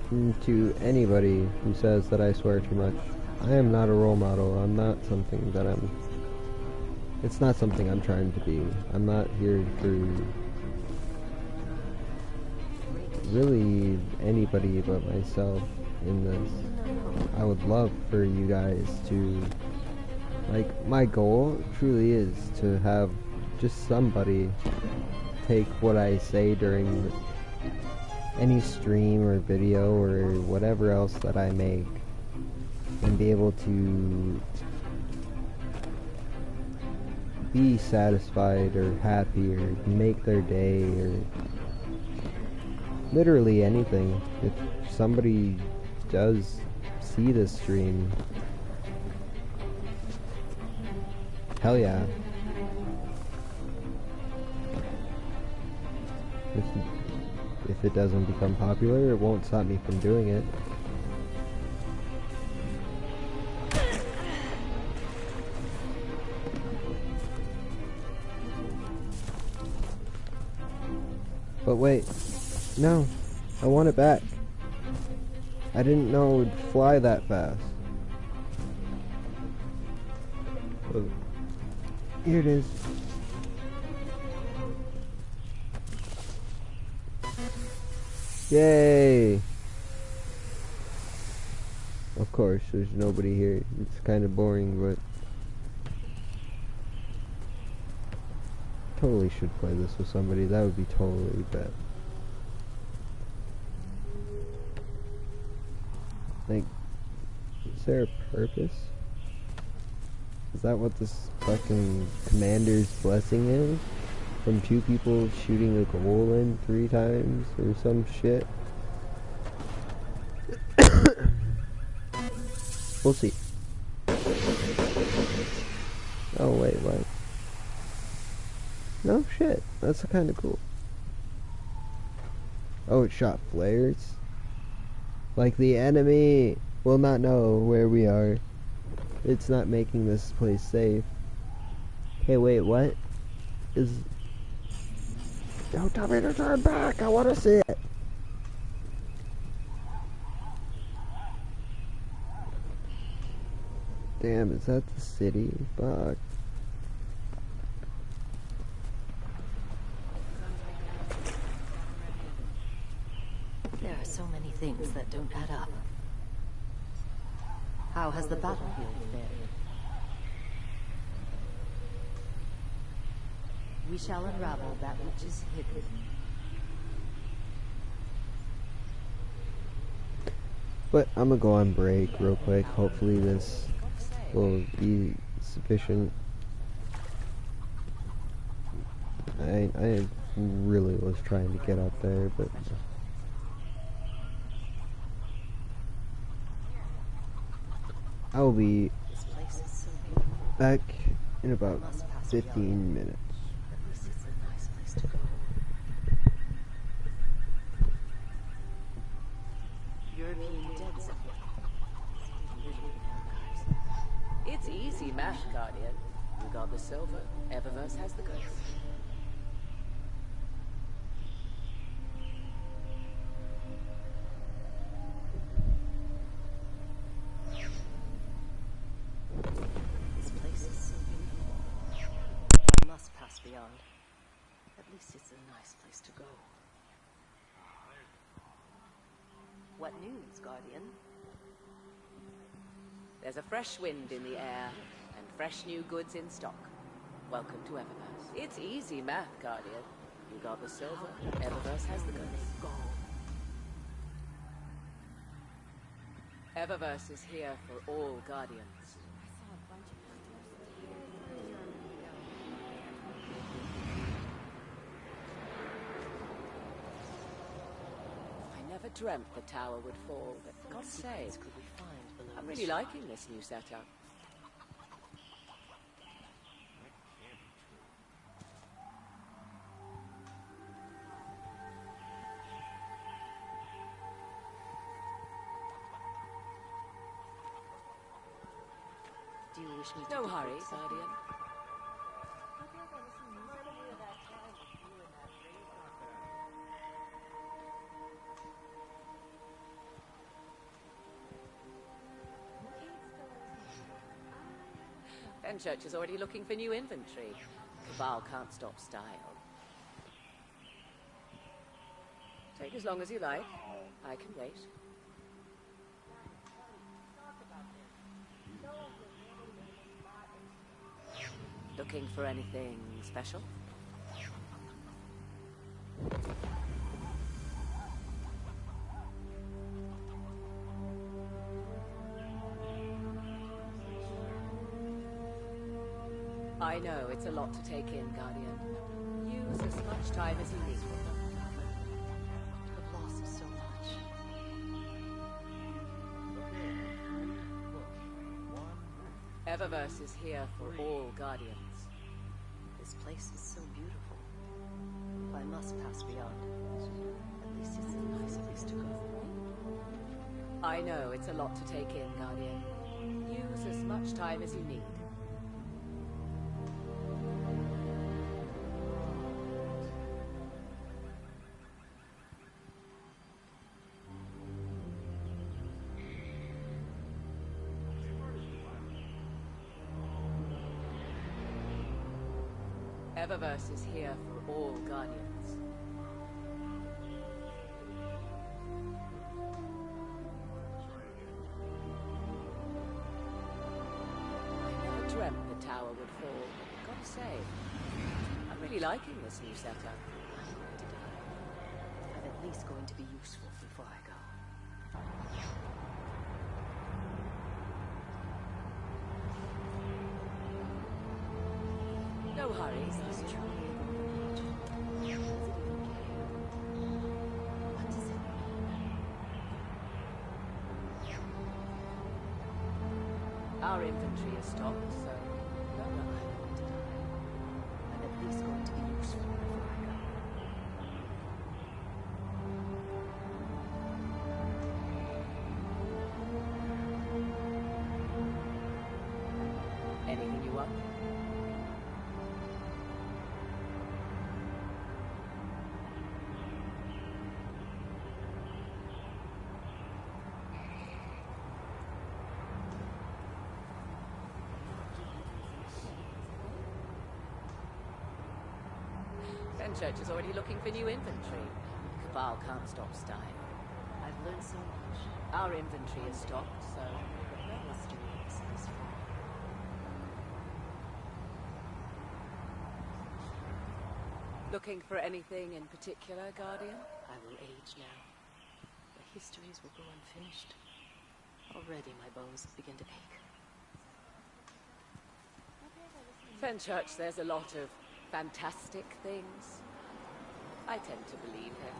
And to anybody who says that I swear too much, I am not a role model. I'm not something that it's not something I'm trying to be. I'm not here for really anybody but myself in this. I would love for you guys to, like, my goal truly is to have just somebody take what I say during any stream or video or whatever else that I make and be able to be satisfied or happy or make their day or literally anything. If somebody does see this stream, hell yeah. If it doesn't become popular, it won't stop me from doing it. But wait, no, I want it back. I didn't know it would fly that fast. Here it is. Yay! Of course, there's nobody here. It's kind of boring, but totally should play this with somebody. That would be totally bad. Like, is there a purpose? Is that what this fucking commander's blessing is? From 2 people shooting a goal in 3 times or some shit? We'll see. Oh wait, what? No shit, that's kind of cool. Oh, it shot flares? Like the enemy will not know where we are. It's not making this place safe. Hey, wait, what? Don't tell me to turn back, I want to see it. Damn, is that the city? Fuck. There are so many things that don't add up. How has the battlefield fared? We shall unravel that which is hidden. But I'm gonna go on break real quick. Hopefully this will be sufficient. I really was trying to get up there, but I'll be back in about 15 minutes. It's easy math, Guardian. You got the silver, Eververse has the goods. This place is so beautiful. I must pass beyond. At least it's a nice place to go. What news, Guardian? There's a fresh wind in the air, and fresh new goods in stock. Welcome to Eververse. It's easy math, Guardian. You got the silver, Eververse has the goods. Eververse is here for all Guardians. I never dreamt the tower would fall, but God's sake, could we find below? I'm really liking this new setup. Do you wish me to No hurry, Guardian. Fenchurch is already looking for new inventory. Cabal can't stop style. Take as long as you like. I can wait. Looking for anything special? I know it's a lot to take in, Guardian. Use as much time as you need. I've lost so much. Eververse is here for all Guardians. This place is so beautiful. If I must pass beyond, at least it's a nice place to go. I know it's a lot to take in, Guardian. Use as much time as you need. Eververse is here for all Guardians. I never dreamt the tower would fall. Gotta say, I'm really liking this new setup. I'm at least going to be useful before I go. No hurries. What does it mean? Our infantry is stocked, so no I'm going to die. I'm at least going to be useful before I go. Anything you want? Fenchurch is already looking for new inventory. Cabal can't stop style. I've learned so much. Our inventory is stocked, so What must do this peaceful? looking for anything in particular, Guardian? I will age now. The histories will go unfinished. Already my bones begin to ache. Fenchurch, there's a lot of fantastic things. I tend to believe him.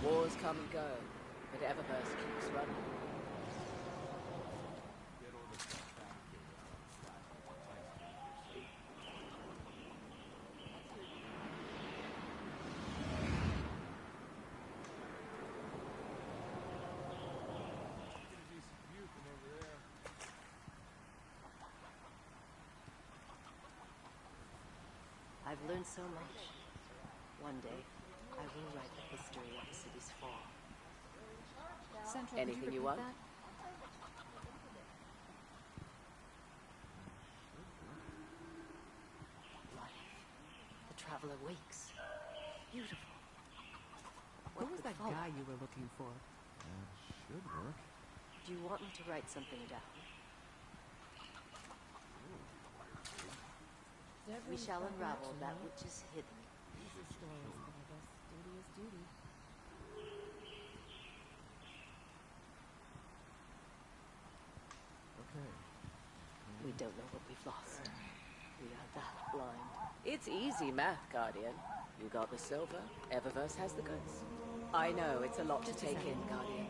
Wars come and go, but Eververse keeps running. I've learned so much. One day, I will write the history of the city's fall. Anything you want? traveler wakes. Beautiful. Who was that guy you were looking for? That should work. Do you want me to write something down? We shall unravel that which is hidden. Easy stories, but I guess duty is duty. Okay. We don't know what we've lost. We are that blind. It's easy math, Guardian. You got the silver, Eververse has the goods. I know it's a lot to take in, Guardian.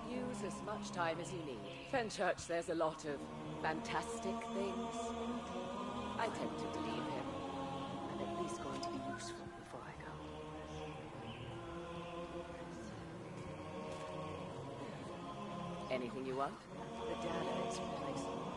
Use as much time as you need. Fenchurch says a lot of fantastic things. I tempted to leave him. I'm at least going to be useful before I go. Anything you want? The data is replaceable.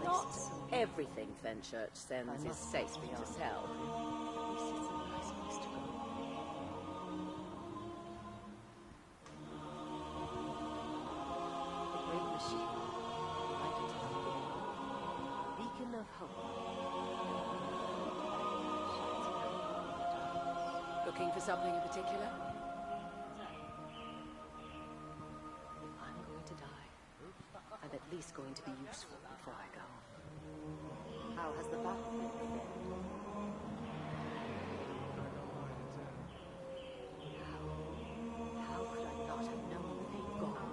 Not everything Fenchurch sends is safe to sell. At least it's a nice place to go. The great machine, lighted up, beacon of hope. Looking for something in particular? If I'm going to die, I'm at least going to be useful before I go. How has the battle been fared? How could I not have known that they'd gone?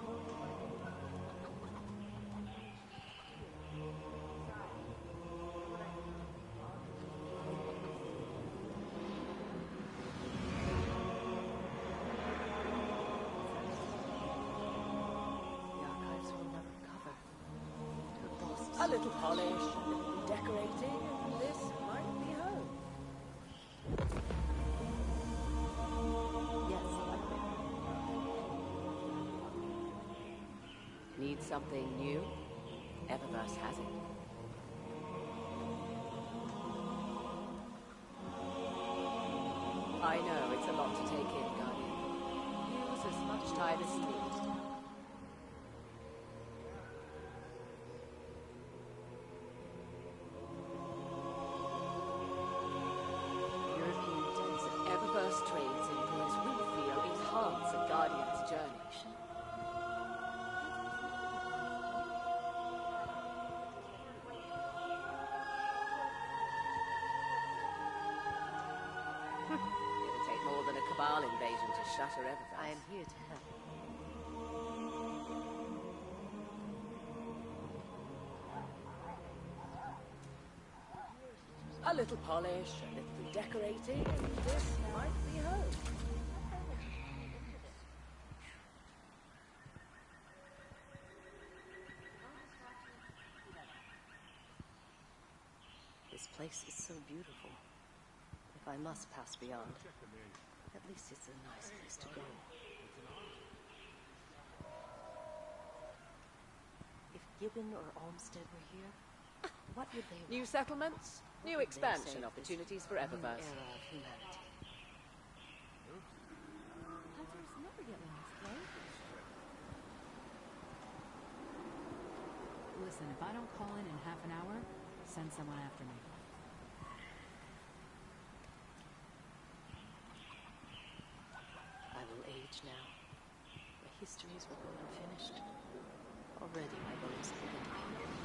A little polish, a little decorating, and this might be home. Yes, I need something new? Eververse has it. I know it's a lot to take in, Guardian. Use as much time as you need. Trades employs Winfield enhance a Guardian's journey. It'll take more than a Cabal invasion to shatter Eververse. I am here to help. A little polish, a little decorating, and this might be home. This place is so beautiful. If I must pass beyond, at least it's a nice place to go. If Gibbon or Olmsted were here, what would they want? New settlements? New expansion opportunities for Eververse. Hunters never get lost, right? Listen, if I don't call in half an hour, send someone after me. I will age now. The histories will go unfinished. Already my bones begin to ache.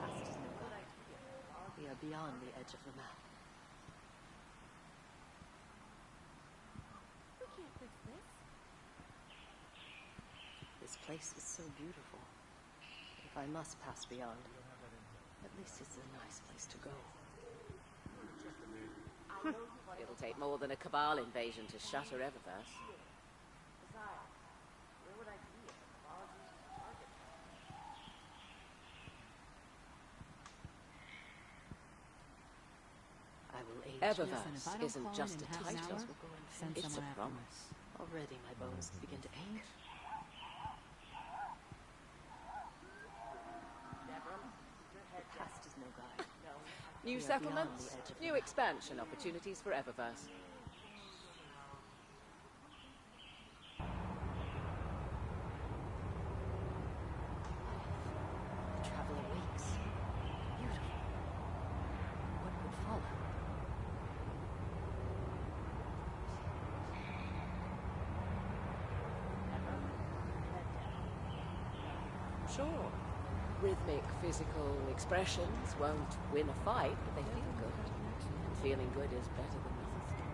Past is no guide. We are beyond the edge of the map. We can't fix this. This place is so beautiful. If I must pass beyond, at least it's a nice place to go. It'll take more than a Cabal invasion to shatter Eververse. I will age. Eververse isn't just a title. It's a promise. Already my bones begin to ache. The past is no guide. New settlements, new expansion opportunities for Eververse. Sure. Rhythmic, physical expressions won't win a fight, but they feel good. And feeling good is better than nothing.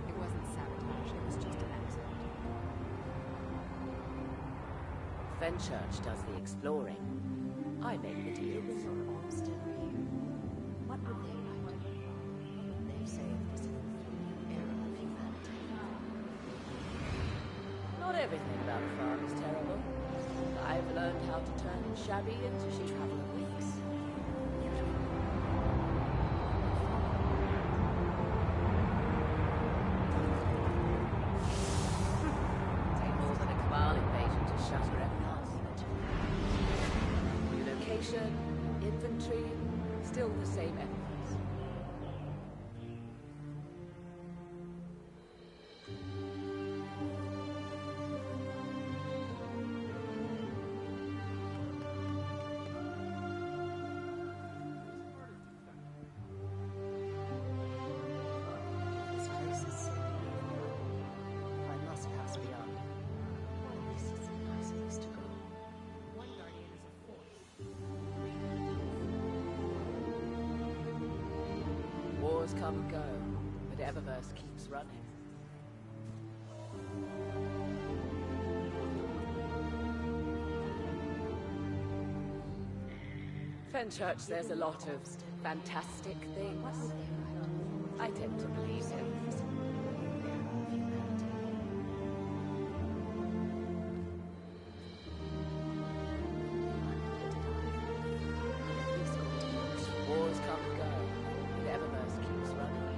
It wasn't sabotage, it was just an accident. Fenchurch does the exploring. I make the deals. All still here. What would they write? What would they say if this is the era of humanity? Not everything about the farm is terrible. I've learned how to turn shabby into chic. Traveler weeks. Take more than a Cabal invasion to shatter every argument. New location, inventory, still the same emphasis. This place is so beautiful. I must pass beyond. This is a nice place to go. One guardian is a force. Wars come and go, but Eververse keeps running. Fenchurch says a lot of fantastic things. I tend to believe him. Wars come and go, but Eververse keeps running.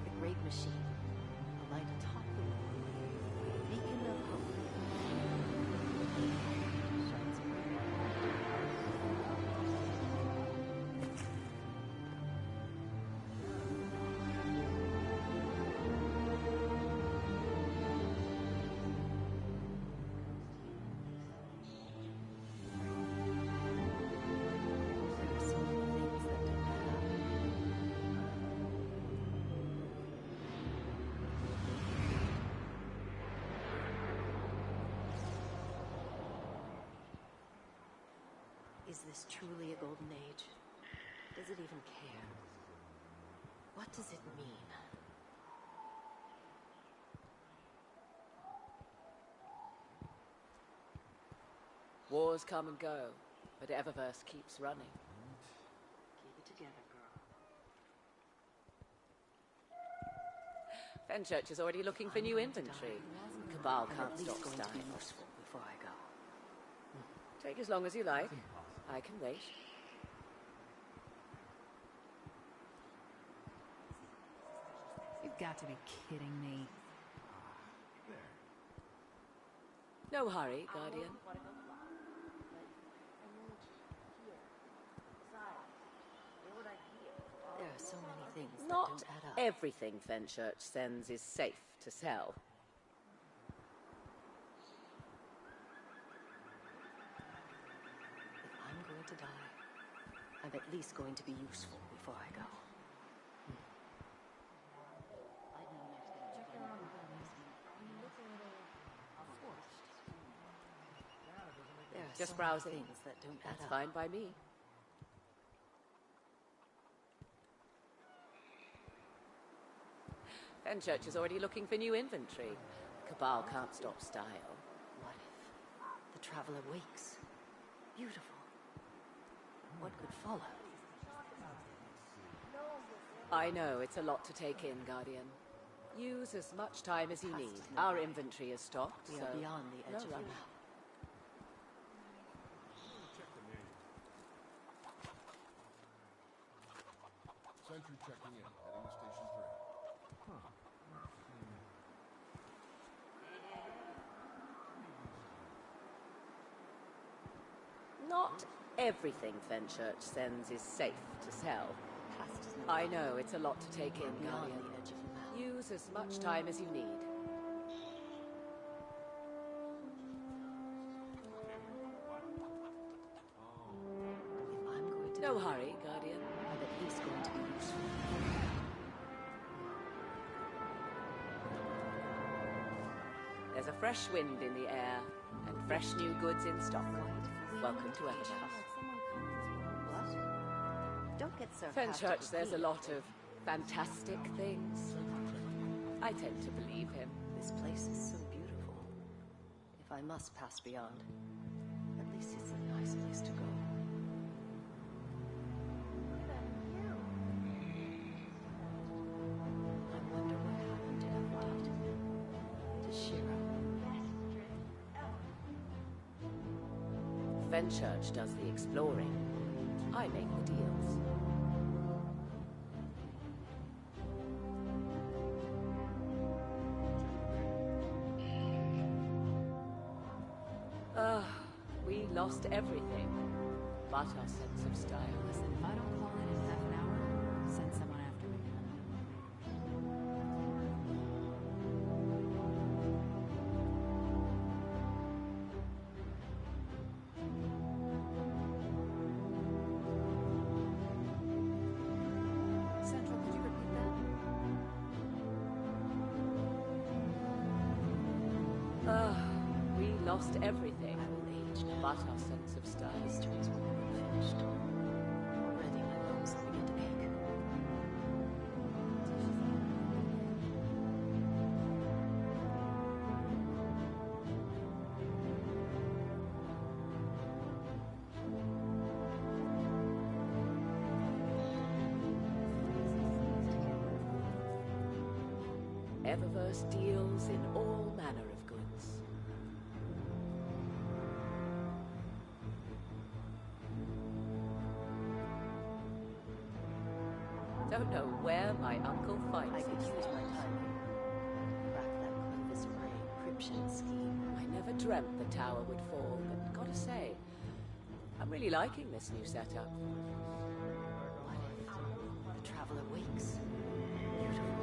The great machine. A light atop the world. Beacon of hope. Shines There are so many things that don't add up. Is this truly a golden age? Does it even care? What does it mean? Wars come and go, but Eververse keeps running. Keep it together, girl. Fenchurch is already looking for new inventory. Cabal can't At least stop going to be styling. useful before I go. Take as long as you like. I can wait. You've got to be kidding me. No hurry, Guardian. There are so many things that Not don't add up. everything Fenchurch sends is safe to sell. If I'm going to die, I'm at least going to be useful before I go. There are Just so browsing. many things that don't add That's up. fine by me. Fenchurch is already looking for new inventory. Cabal can't stop style. What if the traveler wakes? Beautiful. What could follow? I know, it's a lot to take in, Guardian. Use as much time as you need. Our inventory is stocked, We so are beyond the edge no of the rush. map. Sentry checking in, heading to Station 3. Not everything Fenchurch sends is safe to sell. Past is no I know, it's a lot to take in, beyond Guardian. the edge of the map. Use as much time as you need. No hurry, Guardian. I'm at least going to be useful. There's a fresh wind in the air, and fresh new goods in stock. Welcome to Eververse. What? Don't get sarcastic. Fenchurch, there's a lot of fantastic things. I tend to believe him. This place is so beautiful. If I must pass beyond, at least it's a nice place to go. I wonder what happened to Aphrodite. To Shira. Fenchurch does the exploring. I make the deals. We lost everything, but our sense of style. Listen, if I don't call in half an hour, send someone after me. Central, could you repeat that? We lost everything, but our sense of style. Histories will never be finished. Already my bones begin to ache. Eververse deals in all manner of goods. Don't know where my uncle finds I could these use my things. time. Crack that Clovis Ray encryption scheme. I never dreamt the tower would fall, but gotta say, I'm really liking this new setup. What if the Traveler wakes? Beautiful.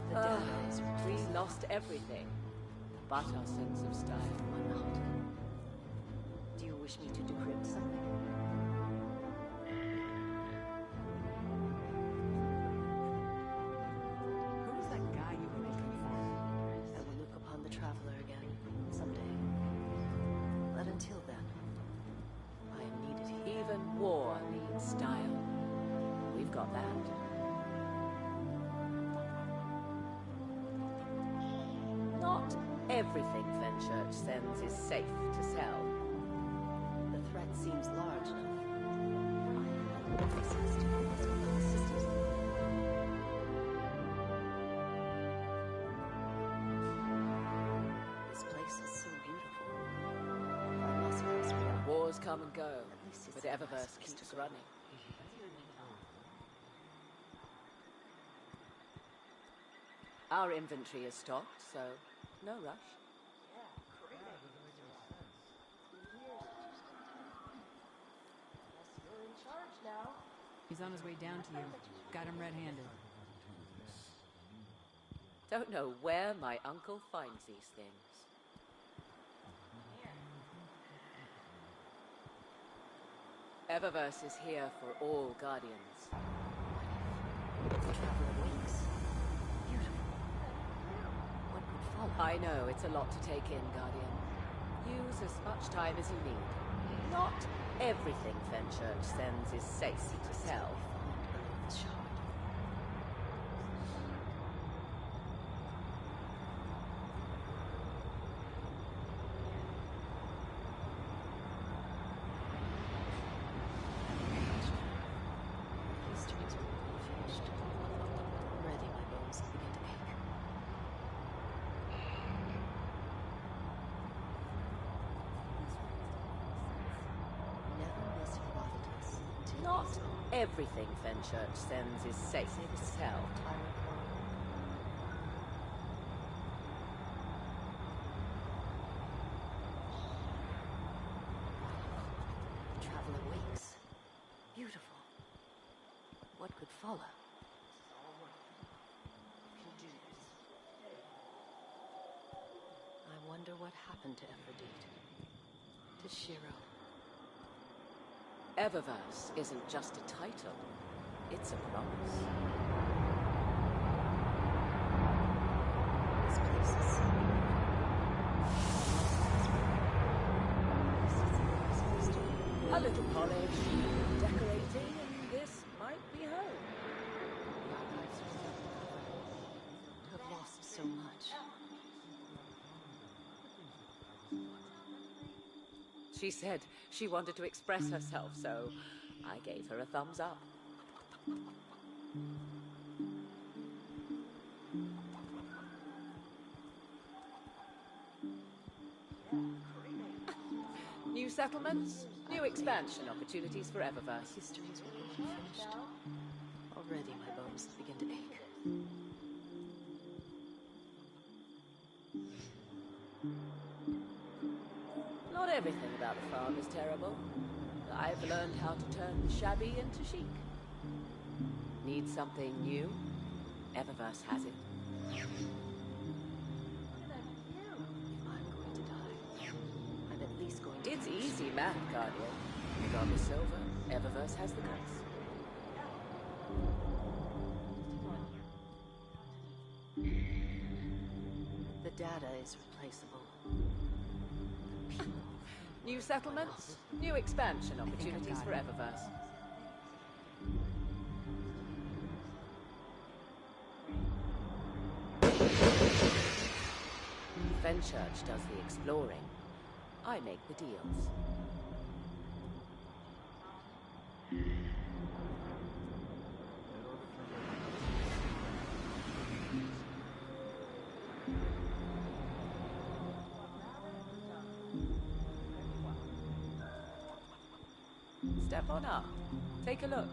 The data is We lost everything, but our sense of style. Why not? Do you wish me to decrypt something? Who was that guy you were looking for? I will look upon the Traveler again someday. But until then, I am needed here. Even war needs style. We've got that. Not everything Fenchurch sends is safe to sell. The threat seems large enough. I have no access to almost all the systems. This place is so beautiful. I must pass beyond. Wars come and go, At least it's but a nice Eververse place keeps to go. running. Our inventory is stocked, so no rush. You're in charge now. He's on his way down to you. Got him red-handed. Don't know where my uncle finds these things. Eververse is here for all Guardians. The Traveler wakes. Beautiful. What could follow? I know it's a lot to take in, Guardian. Use as much time as you need. Not everything Fenchurch sends is safe to sell. Find a shard. Histories will be finished. Already my bones begin to ache. Never miss Herodotus until Not he's gone. everything Fenchurch sends is safe to sell. Tyrant Lord. follow. I wonder what happened to Aphrodite. To Shiro. Eververse isn't just a title. It's a promise. This place is so A little polish, decorating, and this might be home. I've lost so much. She said she wanted to express herself, so I gave her a thumbs up. New settlements, new expansion opportunities for Eververse. Histories were finished. Already my bones begin to ache. Not everything about the farm is terrible. I've learned how to turn shabby into chic. Need something new? Eververse has it. If I'm going to die, I'm at least going to... It's easy math, Guardian. You got the silver, Eververse has the goods. The data is replaceable. New settlements, new expansion opportunities for Eververse. Fenchurch does the exploring. I make the deals. Step on up. Take a look.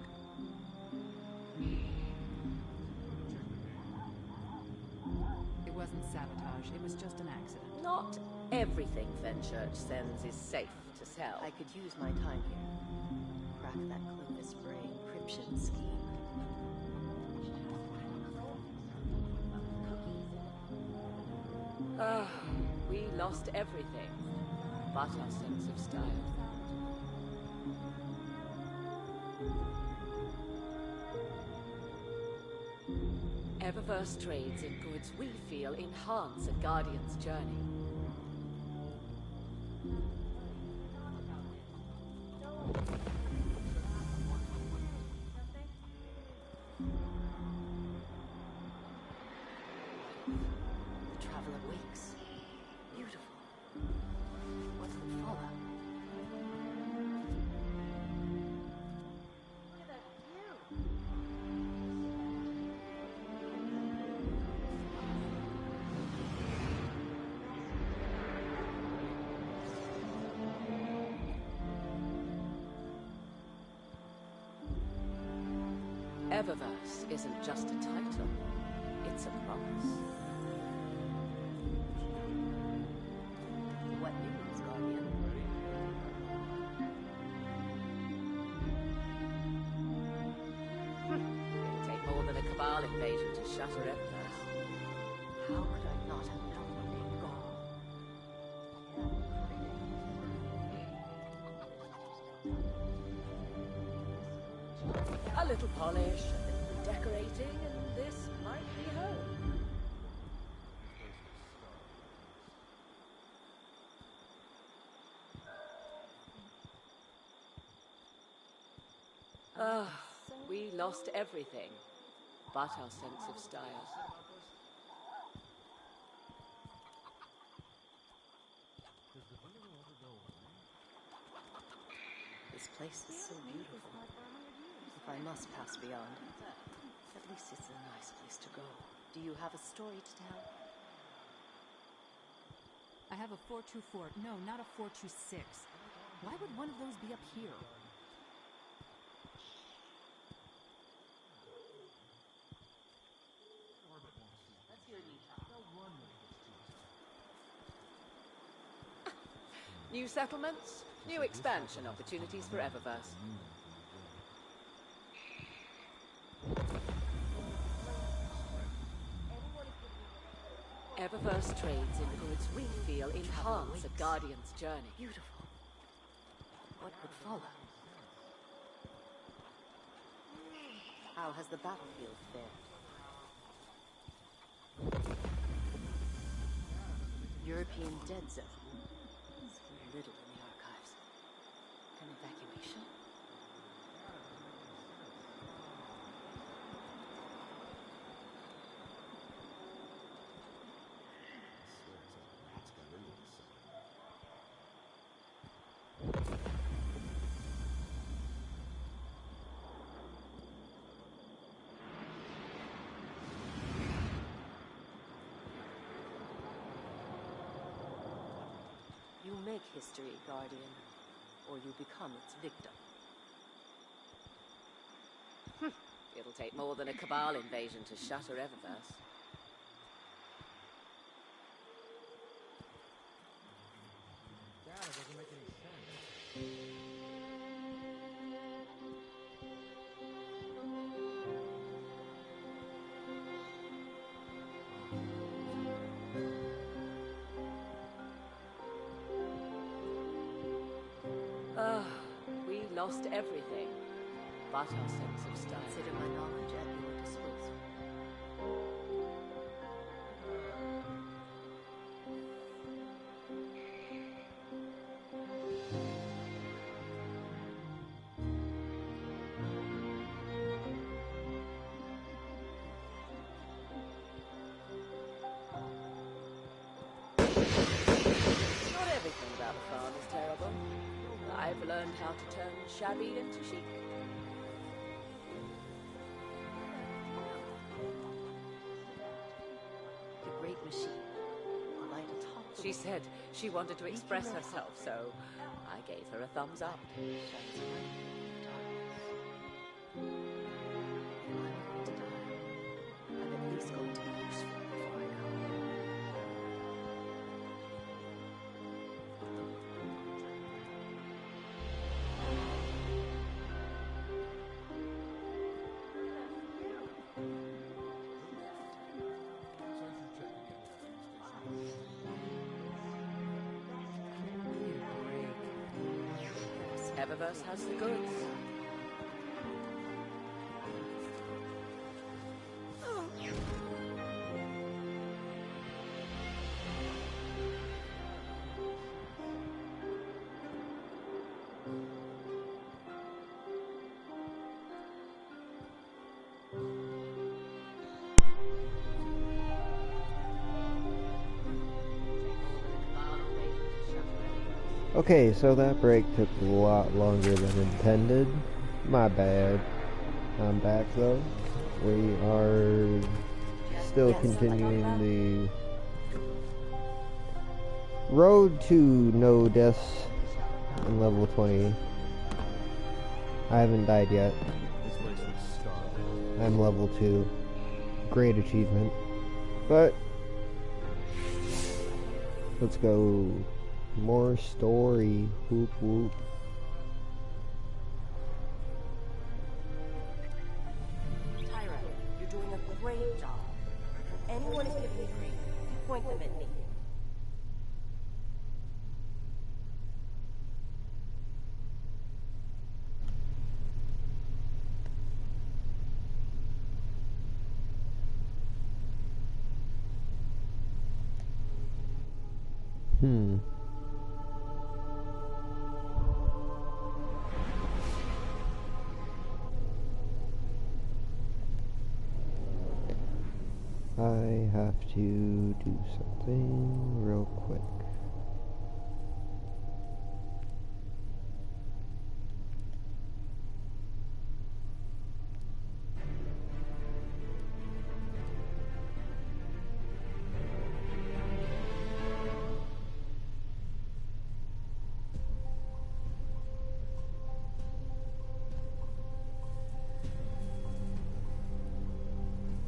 It wasn't sabotage. It was just an accident. Not everything Fenchurch sends is safe to sell. I could use my time here. Crack that Clovis brain encryption scheme. We lost everything, but our sense of style. Eververse trades in goods we feel enhance a Guardian's journey. The traveler wakes. Beautiful. What would follow? Eververse isn't just a title, it's a promise. What news, Guardian? It'll take more than a Cabal invasion to shatter Eververse. How could I not have known when they had gone? A little polish, a little decorating, and this might be home. We lost everything, but our sense of style. This place is so beautiful. If I must pass beyond, at least it's a nice place to go. Do you have a story to tell? I have a 424. No, not a 426. Why would one of those be up here? New settlements, new expansion opportunities for Eververse. Eververse trades in goods we feel enhance a Guardian's journey. Beautiful. What would follow? How has the battlefield fared? European dead zone. Little in the archives. An evacuation? You make history, Guardian, or you become its victim. It'll take more than a Cabal invasion to shatter Eververse. Dad, it doesn't make any sense. We lost everything, but our sense of style. Consider my knowledge at your disposal. Not everything about the farm is terrible. I've learned how to turn shabby into chic. The great machine. A light atop the She world. said she wanted to express herself, so I gave her a thumbs up. Shines bright in the darkness. If I'm going to die, I'm at least going to be useful before I go. Eververse has the goods. Okay, so that break took a lot longer than intended. My bad. I'm back though. We are still continuing the road to no deaths in level 20. I haven't died yet. I'm level 2. Great achievement. But let's go. More story. Whoop whoop. Tyra, you're doing a great job. If anyone is giving you grief, you point them at me. I have to do something real quick.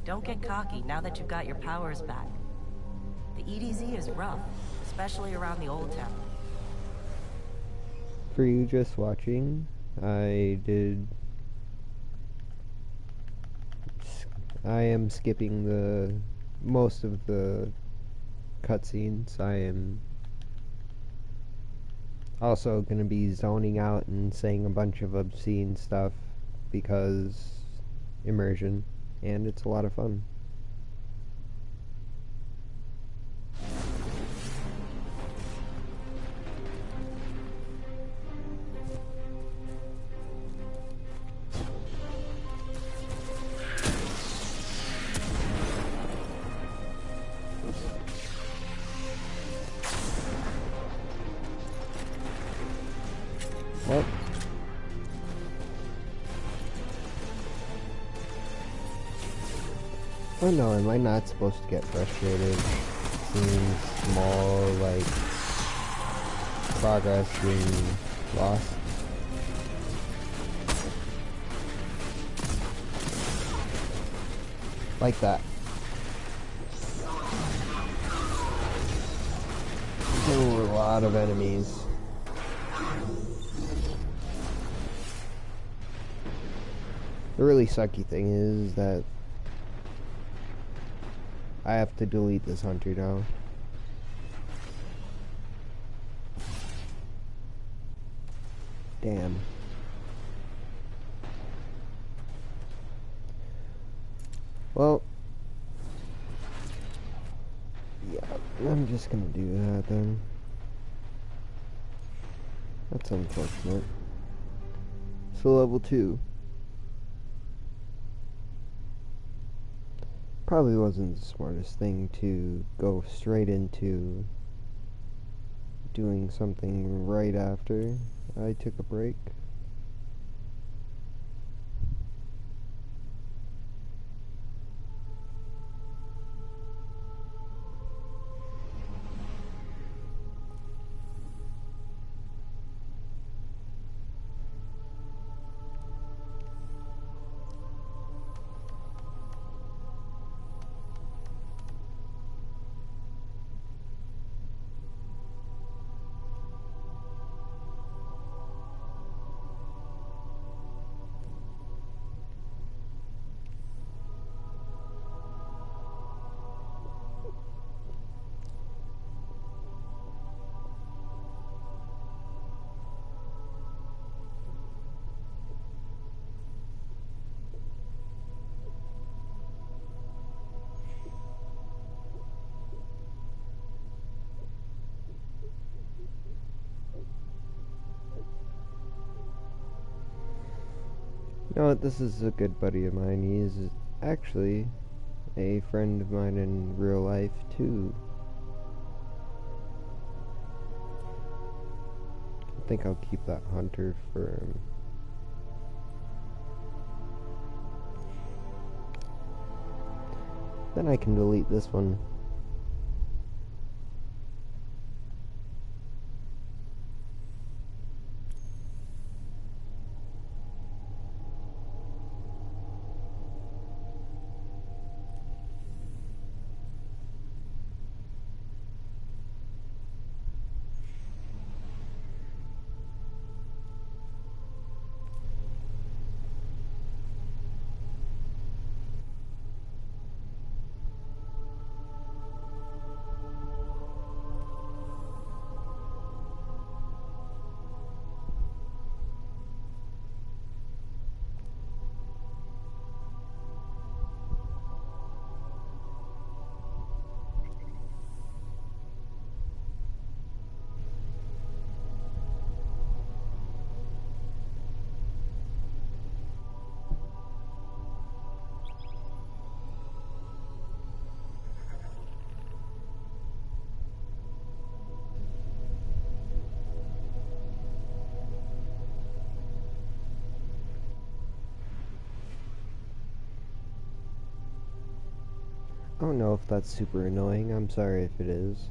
Don't get cocky now that you've got your powers back. The EDZ is rough, especially around the old town. For you just watching, I am skipping the most of the cutscenes. I am also going to be zoning out and saying a bunch of obscene stuff because immersion, and it's a lot of fun. Well, oh no, am I not supposed to get frustrated seeing small, like, progress being lost? Like that. There were a lot of enemies. The really sucky thing is that I have to delete this hunter now. Damn. Well, yeah, I'm just gonna do that then. That's unfortunate. So level 2. Probably wasn't the smartest thing to go straight into doing something right after I took a break. You know what, this is a good buddy of mine. He is actually a friend of mine in real life, too. I think I'll keep that hunter for him. Then I can delete this one. I don't know if that's super annoying. I'm sorry if it is.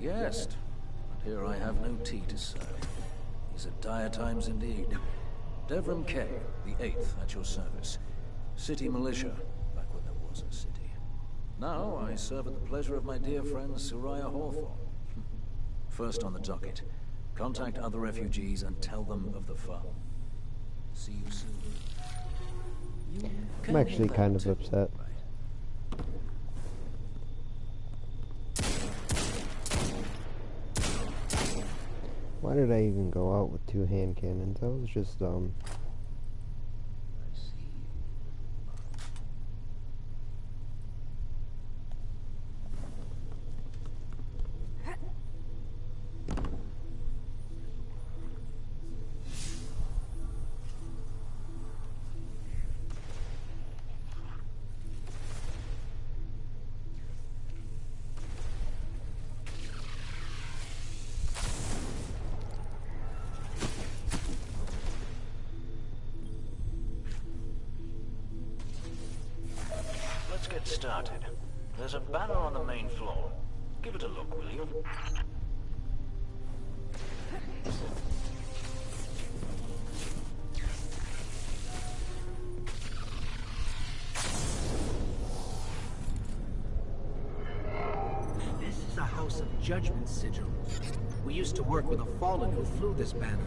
guest, but here I have no tea to serve. These are dire times indeed. Devram K, the 8th, at your service. City militia, back when there was a city. Now I serve at the pleasure of my dear friend Soraya Hawthorne. First on the docket, contact other refugees and tell them of the fun. See you soon. I'm actually kind of upset. Why did I even go out with 2 hand cannons? That was just dumb. Let's get started. There's a banner on the main floor. Give it a look, will you? This is a House of Judgment sigil. We used to work with a Fallen who flew this banner.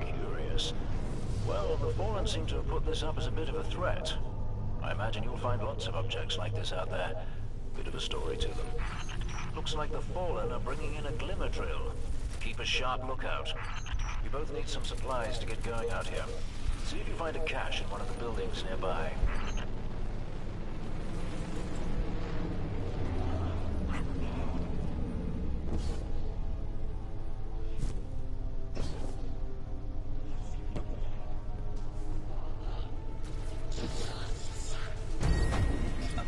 Curious. Well, the Fallen seem to have put this up as a bit of a threat. I imagine you'll find lots of objects like this out there. Bit of a story to them. Looks like the Fallen are bringing in a glimmer drill. Keep a sharp lookout. You both need some supplies to get going out here. See if you find a cache in one of the buildings nearby.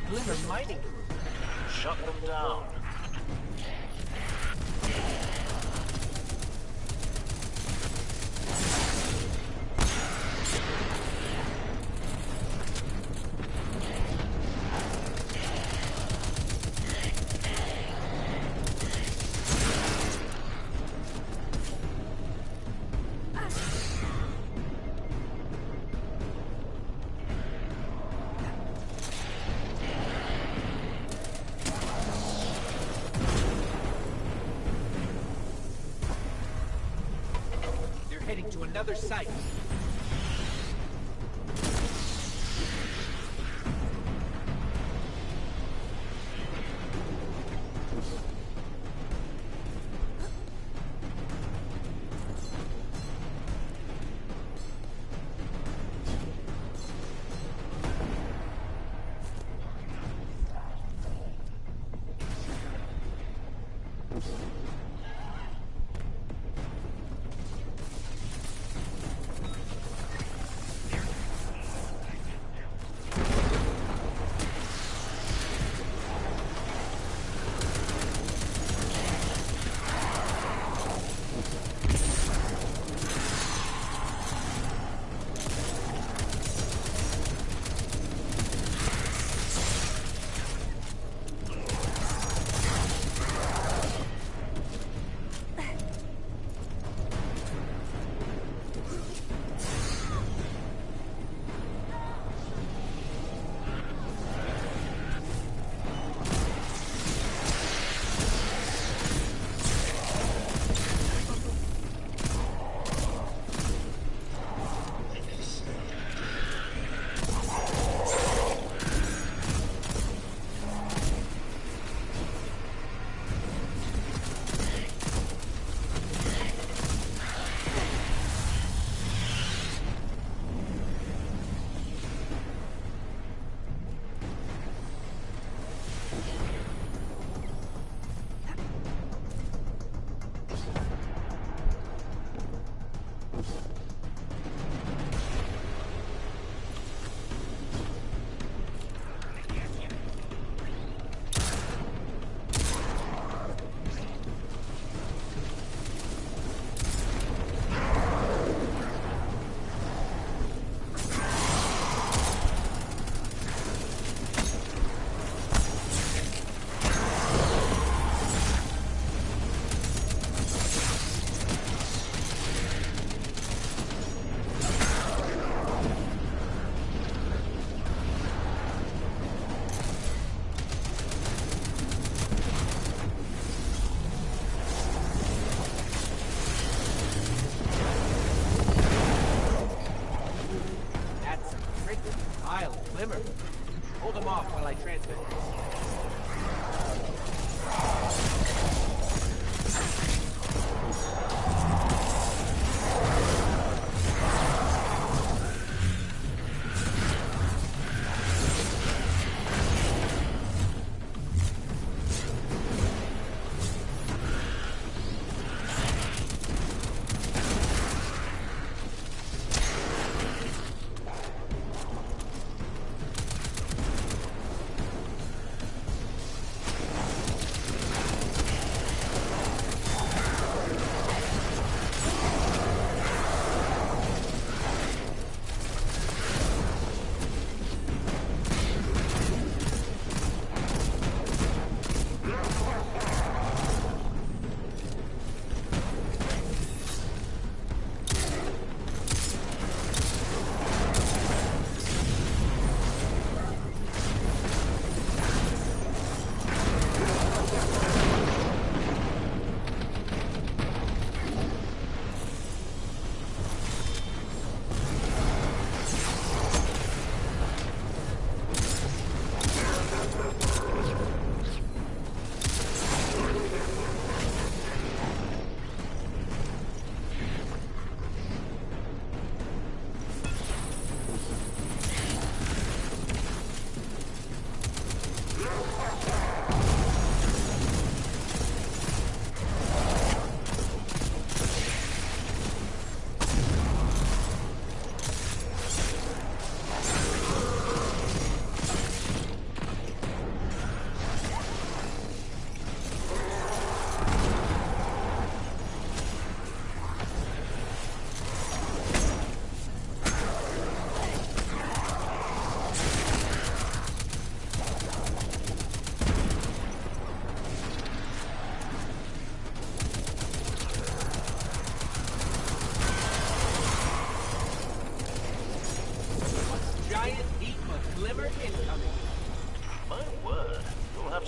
Glimmer mining group. Shut them down. Heading to another site.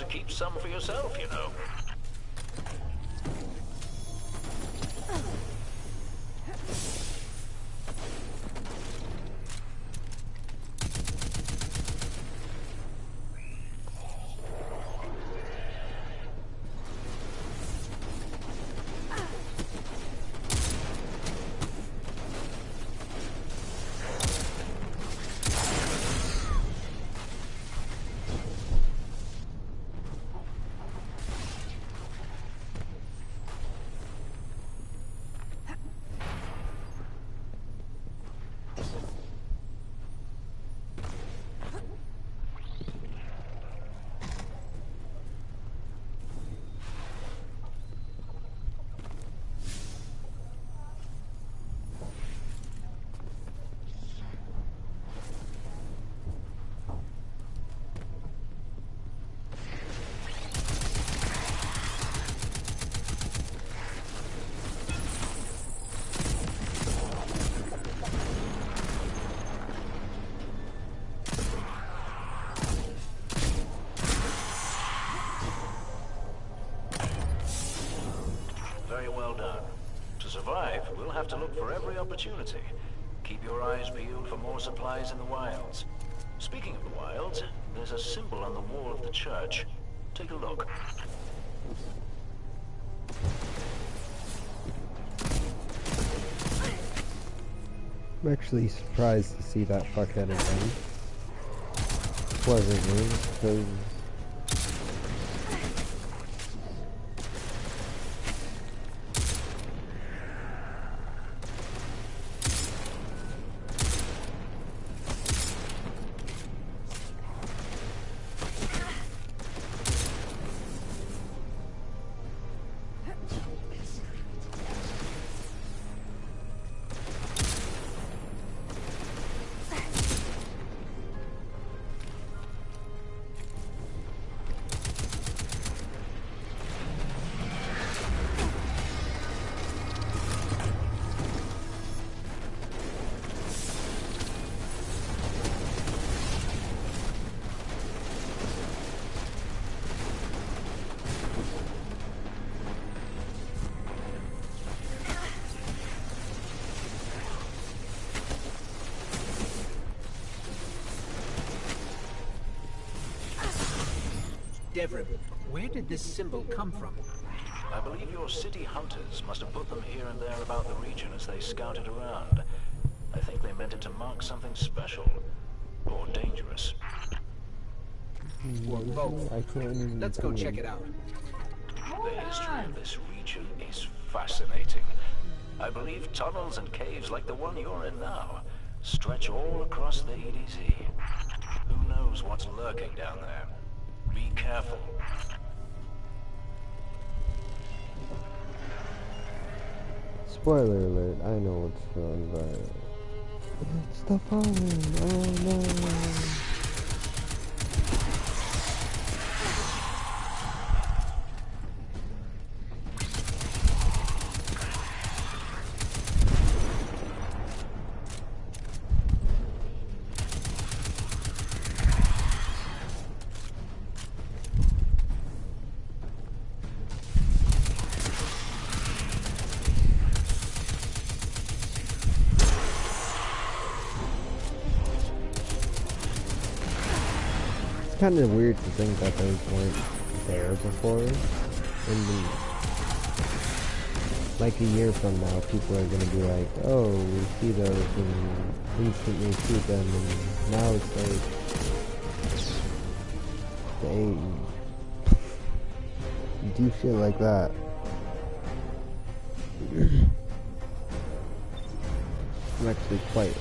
keep some for yourself, you know. Very well done. To survive, we'll have to look for every opportunity. Keep your eyes peeled for more supplies in the wilds. Speaking of the wilds, there's a symbol on the wall of the church. Take a look. I'm actually surprised to see that fuckhead again. Pleasantly, because Devrim, where did this symbol come from? I believe your city hunters must have put them here and there about the region as they scouted around. I think they meant it to mark something special. Or dangerous. Or both. I can't even Let's go check it out. The history of this region is fascinating. I believe tunnels and caves like the one you're in now stretch all across the EDZ. Who knows what's lurking down there? Be careful. spoiler alert, I know what's going on. It's the fallen. Oh no. Kind of weird to think that those weren't there before, and then, like a year from now, people are gonna be like, "Oh, we see those," and instantly shoot them, and now it's like they do shit like that. I'm actually quite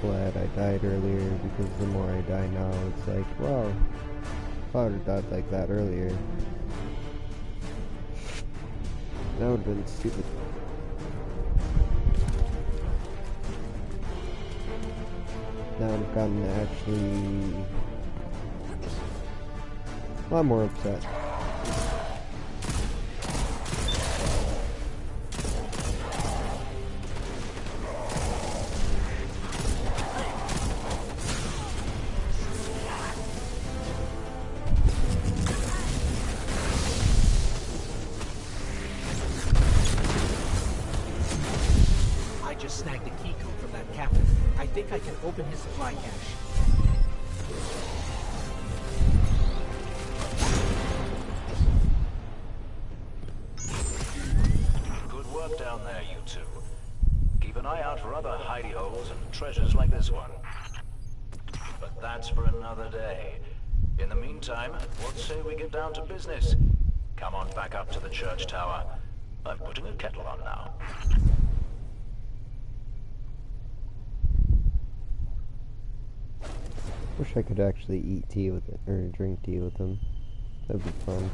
glad I died earlier, because the more I die now, it's like, wow, if I would have died like that earlier, that would have been stupid. Now I've gotten actually a lot more upset. snagged a key code from that captain. I think I can open his supply cache. Good work down there, you two. Keep an eye out for other hidey holes and treasures like this one. But that's for another day. In the meantime, what say we get down to business? Come on back up to the church tower. I'm putting a kettle on now. Wish I could actually eat tea with it, or drink tea with them. That'd be fun.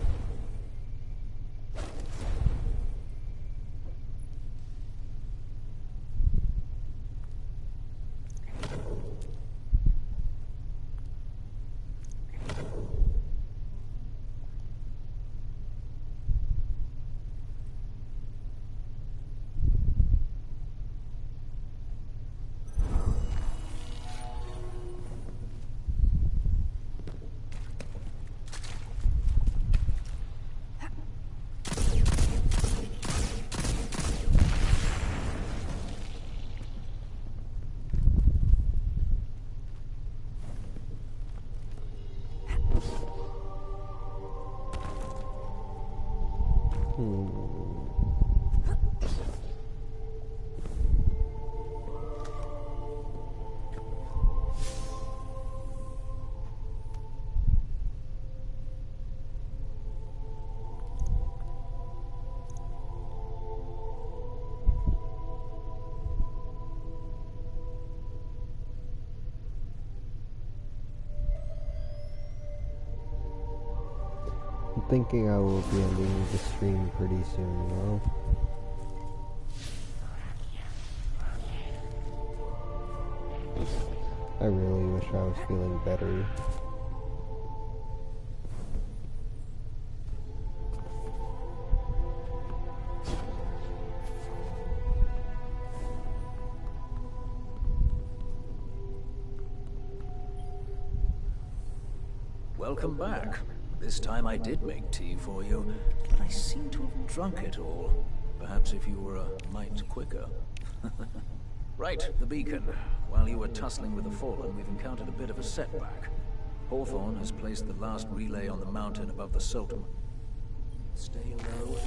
I'm thinking I will be ending the stream pretty soon, though. I really wish I was feeling better. Welcome back. This time I did make tea for you, but I seem to have drunk it all. Perhaps if you were a mite quicker. Right, the beacon. While you were tussling with the Fallen, we've encountered a bit of a setback. Hawthorne has placed the last relay on the mountain above the Sultan. Stay low.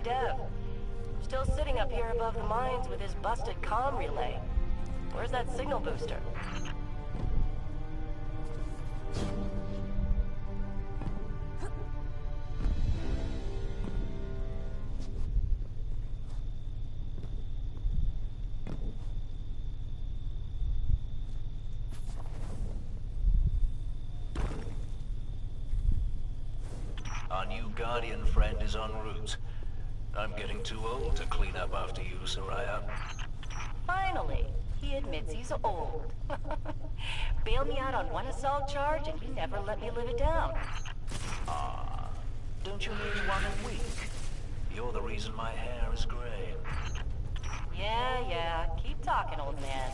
Dev. Still sitting up here above the mines with his busted comm relay. Where's that signal booster? Our new Guardian friend is en route. I'm getting too old to clean up after you, Soraya. Finally, he admits he's old. Bailed me out on one assault charge and you never let me live it down. Ah, don't you need one a week? You're the reason my hair is gray. Yeah, keep talking, old man.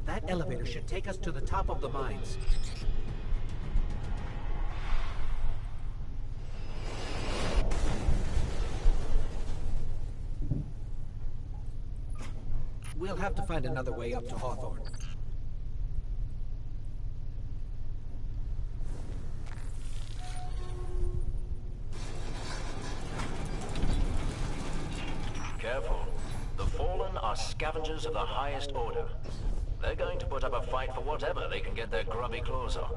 That elevator should take us to the top of the mines. We'll have to find another way up to Hawthorne. Careful. The Fallen are scavengers of the highest order. They're going to put up a fight for whatever they can get their grubby claws on.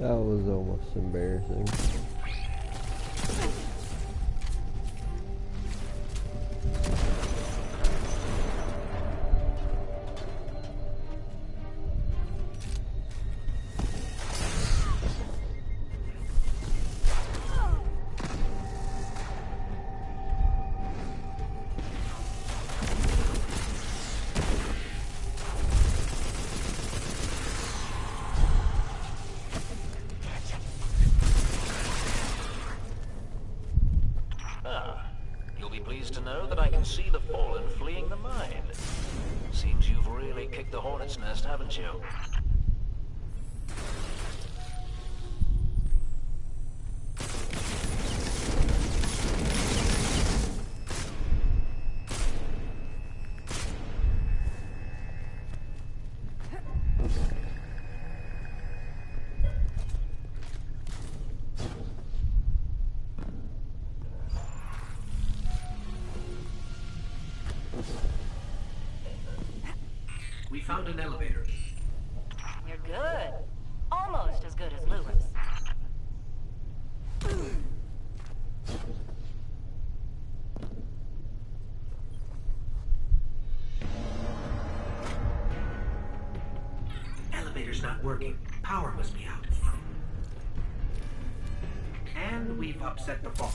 That was almost embarrassing. pleased to know that I can see the fallen fleeing the mine. Seems you've really kicked the hornet's nest, haven't you? We found an elevator. You're good. Almost as good as Lewis. Elevator's not working. Power must be out. And we've upset the fall.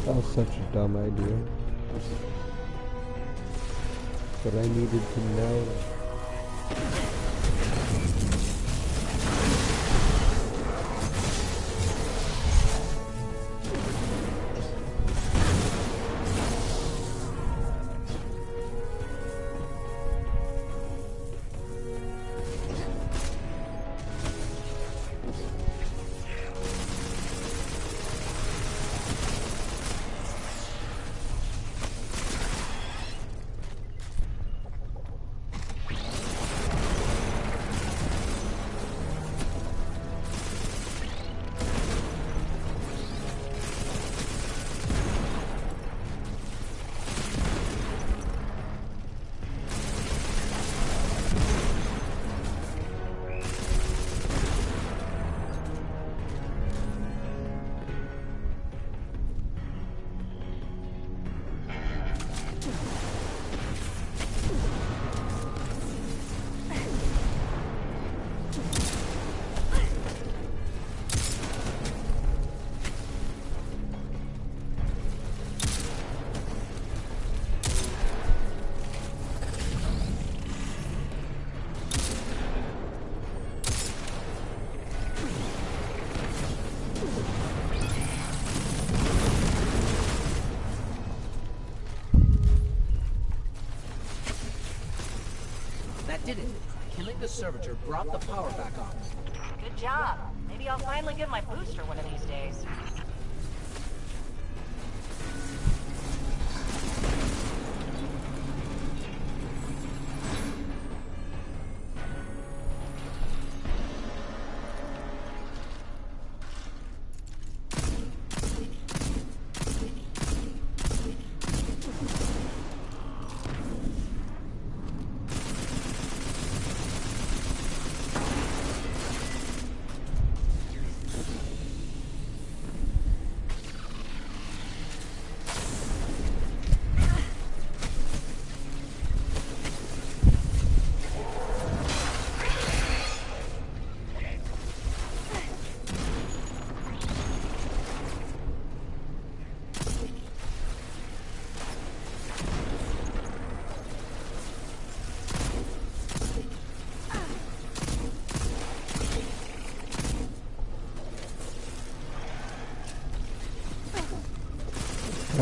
That was such a dumb idea. But I needed to know. Did it. Killing the servitor brought the power back on. Good job. Maybe I'll finally get my booster one of these days.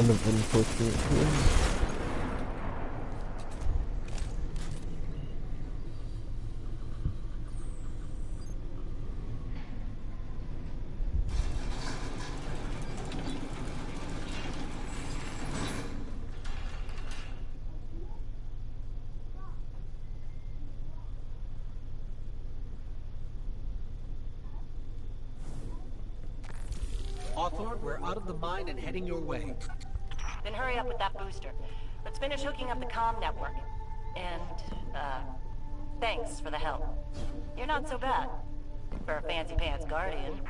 kind of unfortunate too. Hawthorne, we're out of the mine and heading your way. Then hurry up with that booster. Let's finish hooking up the comm network. And, thanks for the help. You're not so bad. For a fancy pants guardian.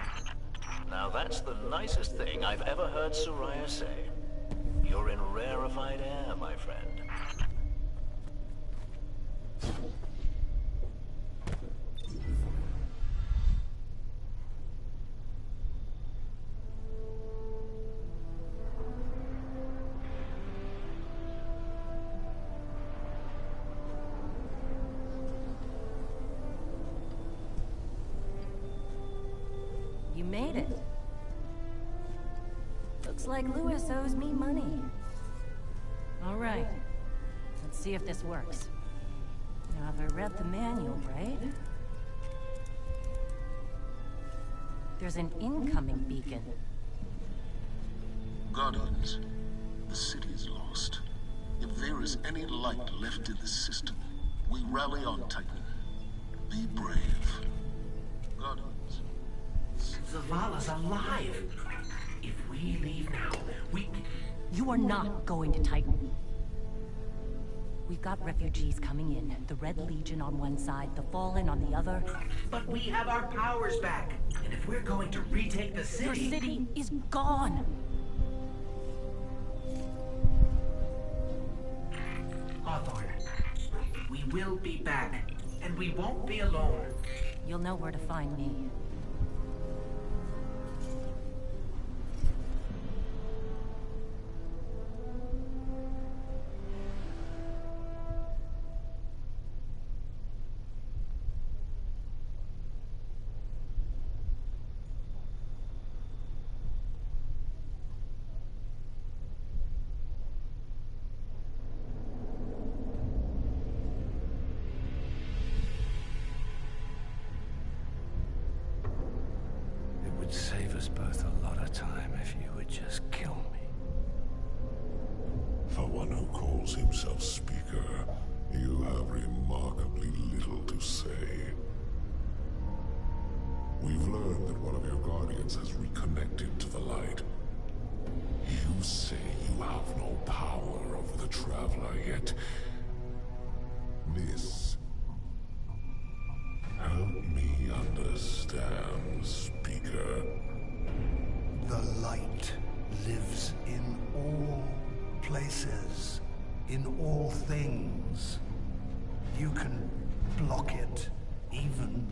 Now that's the nicest thing I've ever heard Soraya say. You're in rarefied air, my friend. You made it. Looks like Lewis owes me money. All right. Let's see if this works. Now, if I read the manual right... There's an incoming beacon. Guardians, the city is lost. If there is any light left in the system, we rally on Titan. Be brave. Guardians. Zavala's alive. If we leave now, we... You are not going to Titan. We've got refugees coming in. The Red Legion on one side, the Fallen on the other. But we have our powers back. And if we're going to retake the city... Your city is gone. Hawthorne, we will be back. And we won't be alone. You'll know where to find me. Save us both a lot of time if you would just kill me. For one who calls himself Speaker, you have remarkably little to say. We've learned that one of your Guardians has reconnected to the light. You say you have no power over the Traveler, yet... Miss... Help me understand, Speaker. The light lives in all places, in all things. You can block it, even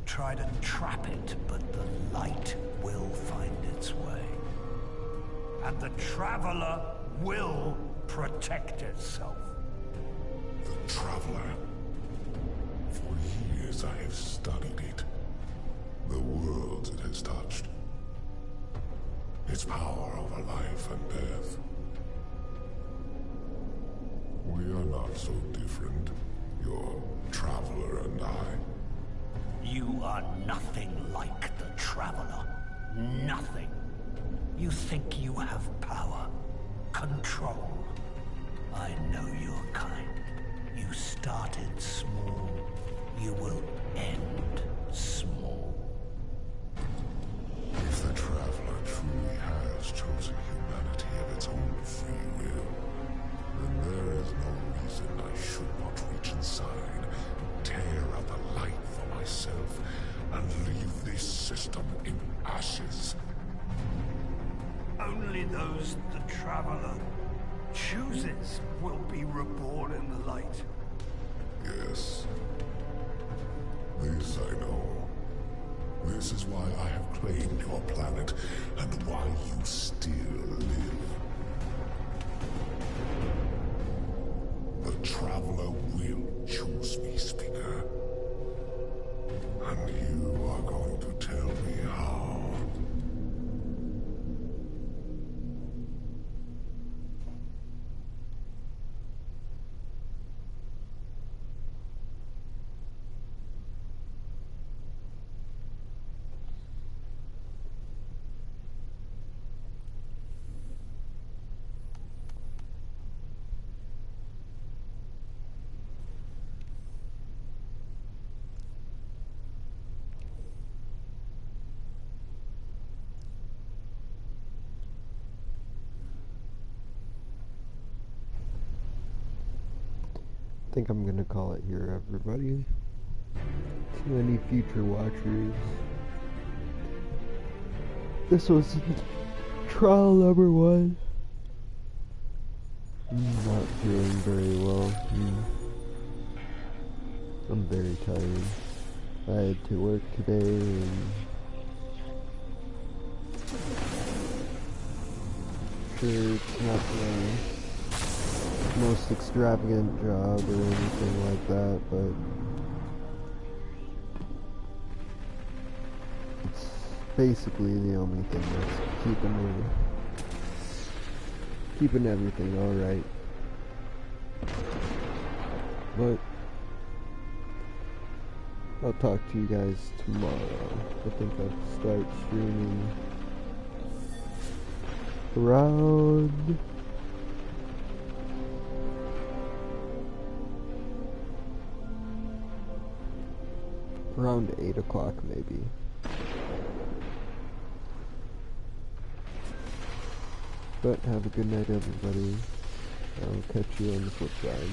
try to trap it, but the light will find its way. And the Traveler will protect itself. The Traveler? For years I have studied it. The worlds it has touched. Its power over life and death. We are not so different, your Traveler and I. You are nothing like the Traveler. Nothing. You think you have power, control. I know your kind. You started small. You will end small. If the Traveler truly has chosen humanity of its own free will, then there is no reason I should not reach inside, tear out the light for myself, and leave this system in ashes. Only those the Traveler chooses will be reborn in the light. Yes. This I know. This is why I have claimed your planet, and why you still live. The Traveler will choose me, Speaker. And you are going to tell me how. think I'm gonna call it here, everybody. To any future watchers, this was trial number 1. Not feeling very well. I'm very tired. I had to work today and sure it's not the most extravagant job or anything like that, but it's basically the only thing that's keeping everything alright. But I'll talk to you guys tomorrow. I think I'll start streaming around around 8 o'clock maybe. But have a good night, everybody. I'll catch you on the flip side.